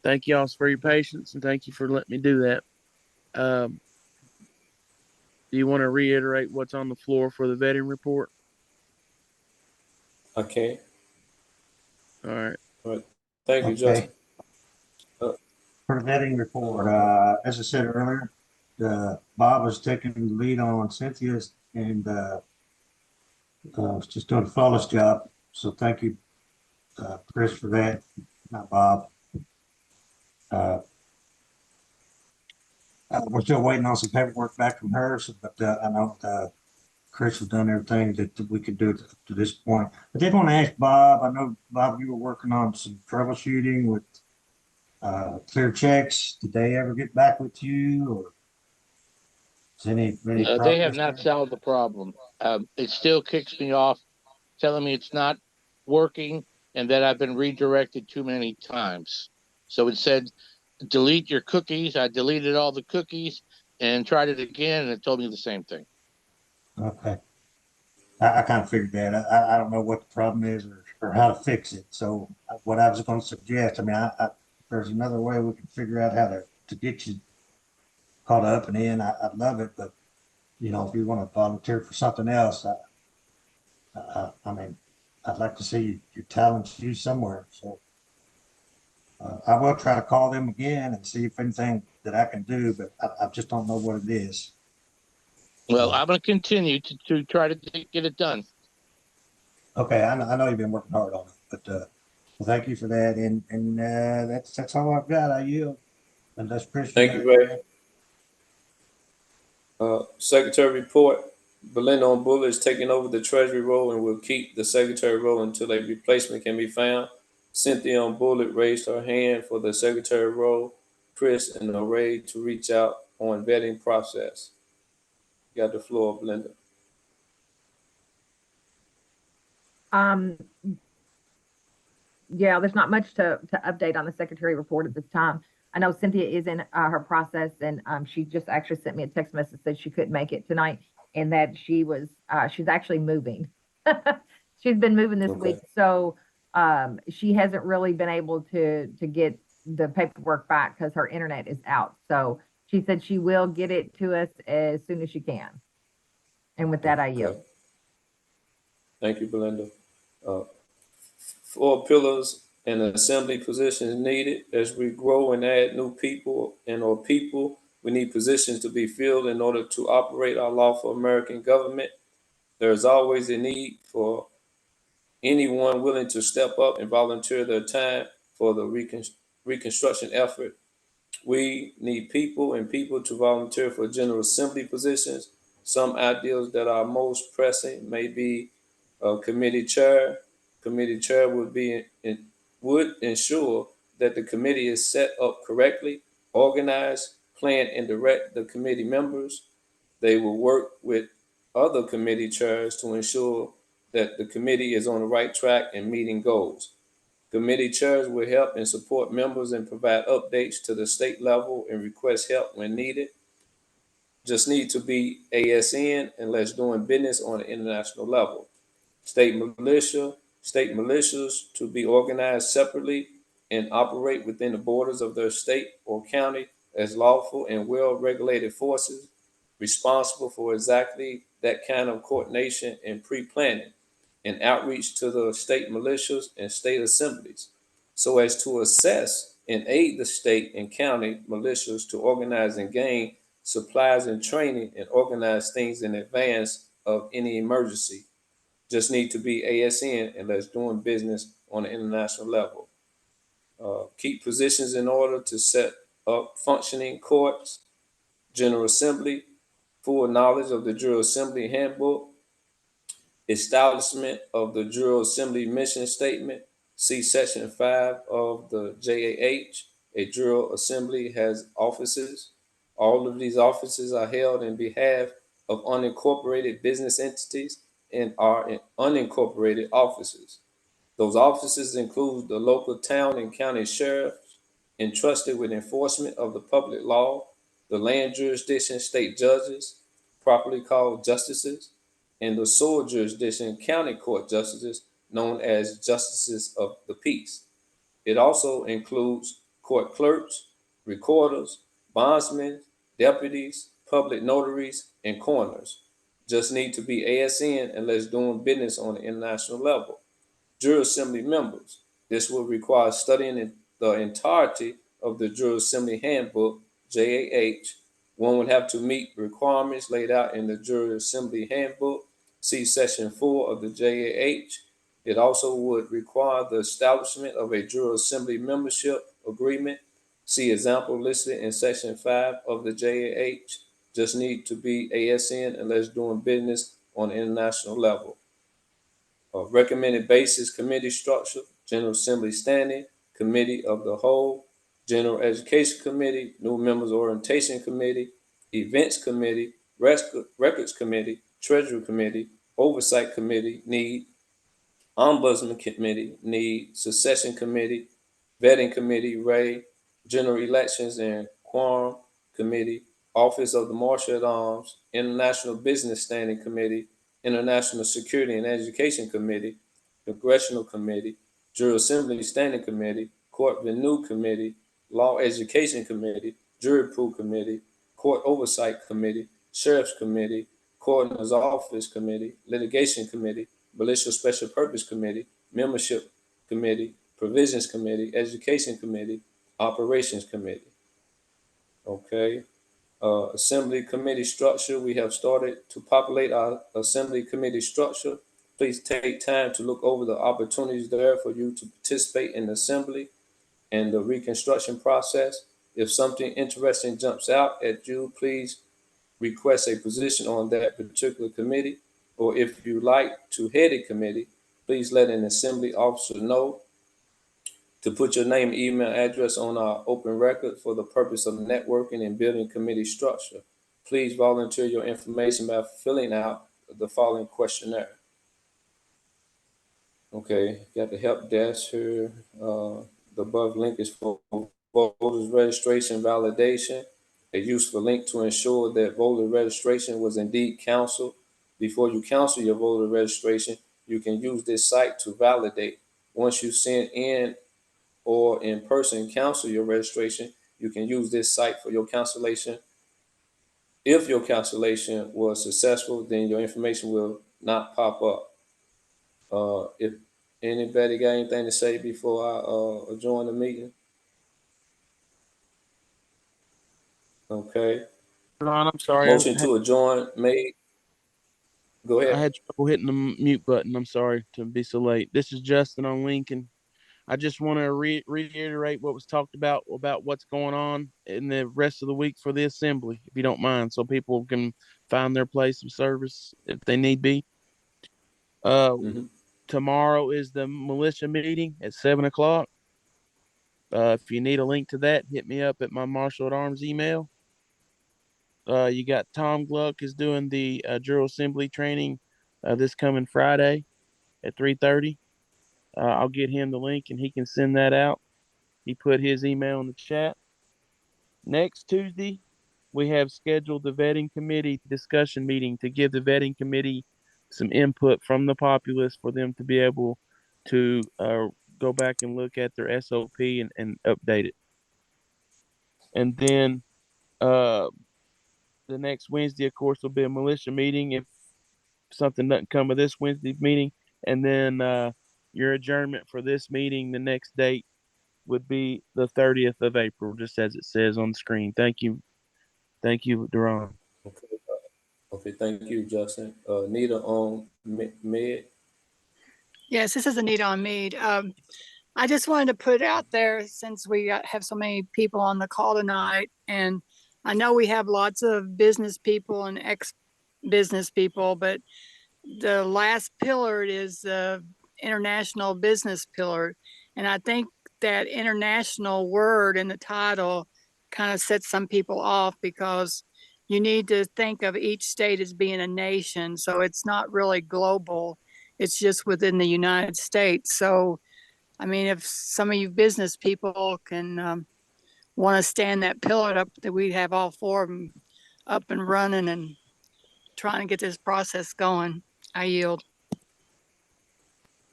Thank y'all for your patience and thank you for letting me do that. Do you want to reiterate what's on the floor for the vetting report? I can't. All right. All right. Thank you, Okay. Justin. For the vetting report, as I said earlier, Bob was taking the lead on Cynthia's and was just doing a flawless job. So thank you, Chris, for that. Not Bob. We're still waiting on some paperwork back from her, but I know Chris has done everything that we could do to this point. I did want to ask Bob. I know, Bob, you were working on some troubleshooting with Clear Checks. Did they ever get back with you, or is any They have progress not there? solved the problem. It still kicks me off, telling me it's not working and that I've been redirected too many times. So it said, delete your cookies. I deleted all the cookies and tried it again, and it told me the same thing. Okay. I kind of figured that. I don't know what the problem is or how to fix it. So what I was going to suggest, I mean, there's another way we can figure out how to get you caught up and in. I'd love it, but you know, if you want to volunteer for something else, I mean, I'd like to see your talents used somewhere. So I will try to call them again and see if anything that I can do, but I just don't know what it is. Well, I'm going to continue to try to get it done. Okay, I know you've been working hard on it, but well, thank you for that, and that's all I've got. I yield. Unless Chris, Thank you, Ray. Secretary report. Belinda on Buller is taking over the treasury role and will keep the secretary role until a replacement can be found. Cynthia on Bullet raised her hand for the secretary role. Chris and Ray to reach out on vetting process. You got the floor, Belinda. Yeah, there's not much to update on the secretary report at this time. I know Cynthia is in her process, and she just actually sent me a text message that she couldn't make it tonight, and that she's actually moving. She's been moving this week, so she hasn't really been able to get the paperwork back because her internet is out. So she said she will get it to us as soon as she can. And with that, I yield. Thank you, Belinda. 4 pillars and assembly positions needed. As we grow and add new people or people, we need positions to be filled in order to operate our lawful American government. There is always a need for anyone willing to step up and volunteer their time for the reconstruction effort. We need people to volunteer for General Assembly positions. Some ideals that are most pressing may be a committee chair. Committee chair would ensure that the committee is set up correctly, organized, plan, and direct the committee members. They will work with other committee chairs to ensure that the committee is on the right track and meeting goals. Committee chairs will help and support members and provide updates to the state level and request help when needed. Just need to be ASN unless doing business on an international level. State militias to be organized separately and operate within the borders of their state or county as lawful and well-regulated forces responsible for exactly that kind of coordination and pre-planning and outreach to the state militias and state assemblies so as to assess and aid the state and county militias to organize and gain supplies and training and organize things in advance of any emergency. Just need to be ASN and let's doing business on an international level. Keep positions in order to set up functioning courts, General Assembly, full knowledge of the General Assembly handbook, establishment of the General Assembly mission statement. See Section 5 of the JAH. A General Assembly has offices. All of these offices are held in behalf of unincorporated business entities and are in unincorporated offices. Those offices include the local town and county sheriffs entrusted with enforcement of the public law, the land jurisdiction state judges, properly called justices, and the sole jurisdiction county court justices known as justices of the peace. It also includes court clerks, recorders, bondsmen, deputies, public notaries, and coroners. Just need to be ASN unless doing business on an international level. General Assembly members. This will require studying the entirety of the General Assembly Handbook, JAH. One would have to meet requirements laid out in the General Assembly Handbook. See Section 4 of the JAH. It also would require the establishment of a General Assembly membership agreement. See example listed in Section 5 of the JAH. Just need to be ASN unless doing business on an international level. Recommended basis committee structure, General Assembly standing, Committee of the Whole, General Education Committee, New Members Orientation Committee, Events Committee, Records Committee, Treasury Committee, Oversight Committee, need, Ombudsman Committee, need, Succession Committee, Vetting Committee, Ray, General Elections and Quorum Committee, Office of the Marshal at Arms, International Business Standing Committee, International Security and Education Committee, Congressional Committee, General Assembly Standing Committee, Court Renew Committee, Law Education Committee, Jury Pool Committee, Court Oversight Committee, Sheriff's Committee, Coroner's Office Committee, Litigation Committee, Militia Special Purpose Committee, Membership Committee, Provisions Committee, Education Committee, Operations Committee. Okay. Assembly committee structure. We have started to populate our assembly committee structure. Please take time to look over the opportunities there for you to participate in the assembly and the reconstruction process. If something interesting jumps out at you, please request a position on that particular committee. Or if you like to head a committee, please let an assembly officer know to put your name, email address on our open record for the purpose of networking and building committee structure. Please volunteer your information by filling out the following questionnaire. Okay, got the help desk here. The above link is for voters registration validation, a useful link to ensure that voter registration was indeed canceled. Before you cancel your voter registration, you can use this site to validate. Once you send in or in person cancel your registration, you can use this site for your cancellation. If your cancellation was successful, then your information will not pop up. If anybody got anything to say before I join the meeting? Okay. Ron, I'm sorry. Motion to adjourn made. Go ahead. I had trouble hitting the mute button. I'm sorry to be so late. This is Justin on Lincoln. I just want to reiterate what was talked about what's going on in the rest of the week for the assembly, if you don't mind, so people can find their place of service if they need be. Tomorrow is the militia meeting at 7:00. If you need a link to that, hit me up at my Marshal at Arms email. You got Tom Gluck is doing the General Assembly training this coming Friday at 3:30. I'll get him the link and he can send that out. He put his email in the chat. Next Tuesday, we have scheduled the vetting committee discussion meeting to give the vetting committee some input from the populace for them to be able to go back and look at their SOP and update it. And then the next Wednesday, of course, will be a militia meeting if something doesn't come of this Wednesday meeting. And then your adjournment for this meeting, the next date would be the 30th of April, just as it says on the screen. Thank you. Thank you, Duran. Okay, okay, thank you, Justin. Nita on Med. Yes, this is Anita on Mead. I just wanted to put it out there since we have so many people on the call tonight, and I know we have lots of business people and ex-business people, but the last pillar is the international business pillar. And I think that international word in the title kind of sets some people off because you need to think of each state as being a nation. So it's not really global. It's just within the United States. So, I mean, if some of you business people can want to stand that pillar up, that we have all four of them up and running and trying to get this process going. I yield.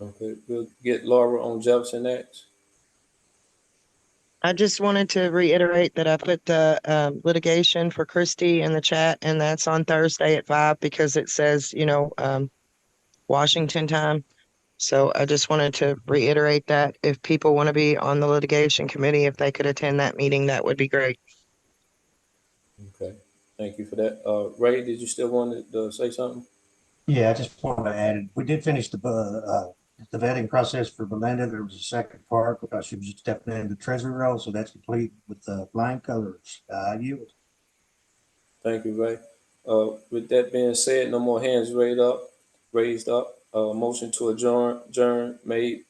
Okay, we'll get Laura on Jefferson next. I just wanted to reiterate that I put the litigation for Christie in the chat, and that's on Thursday at 5 because it says, Washington time. So I just wanted to reiterate that if people want to be on the litigation committee, if they could attend that meeting, that would be great. Okay, thank you for that. Ray, did you still want to say something? Yeah, I just wanted to add, we did finish the vetting process for Belinda. There was a second part because she was stepping into the treasury role, so that's complete with the flying colors. I yield. Thank you, Ray. With that being said, no more hands raised up. Motion to adjourn made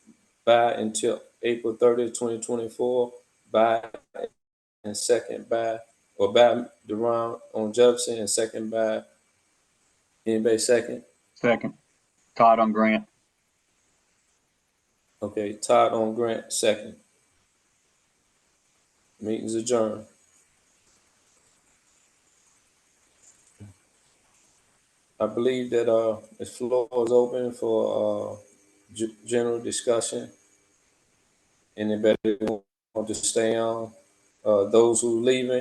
by until April 30th, 2024, by and second by Duran on Jefferson and second by anybody second? Second. Todd on Grant. Okay, Todd on Grant, second. Meeting's adjourned. I believe that the floor is open for general discussion. Anybody want to stay on? Those who leaving,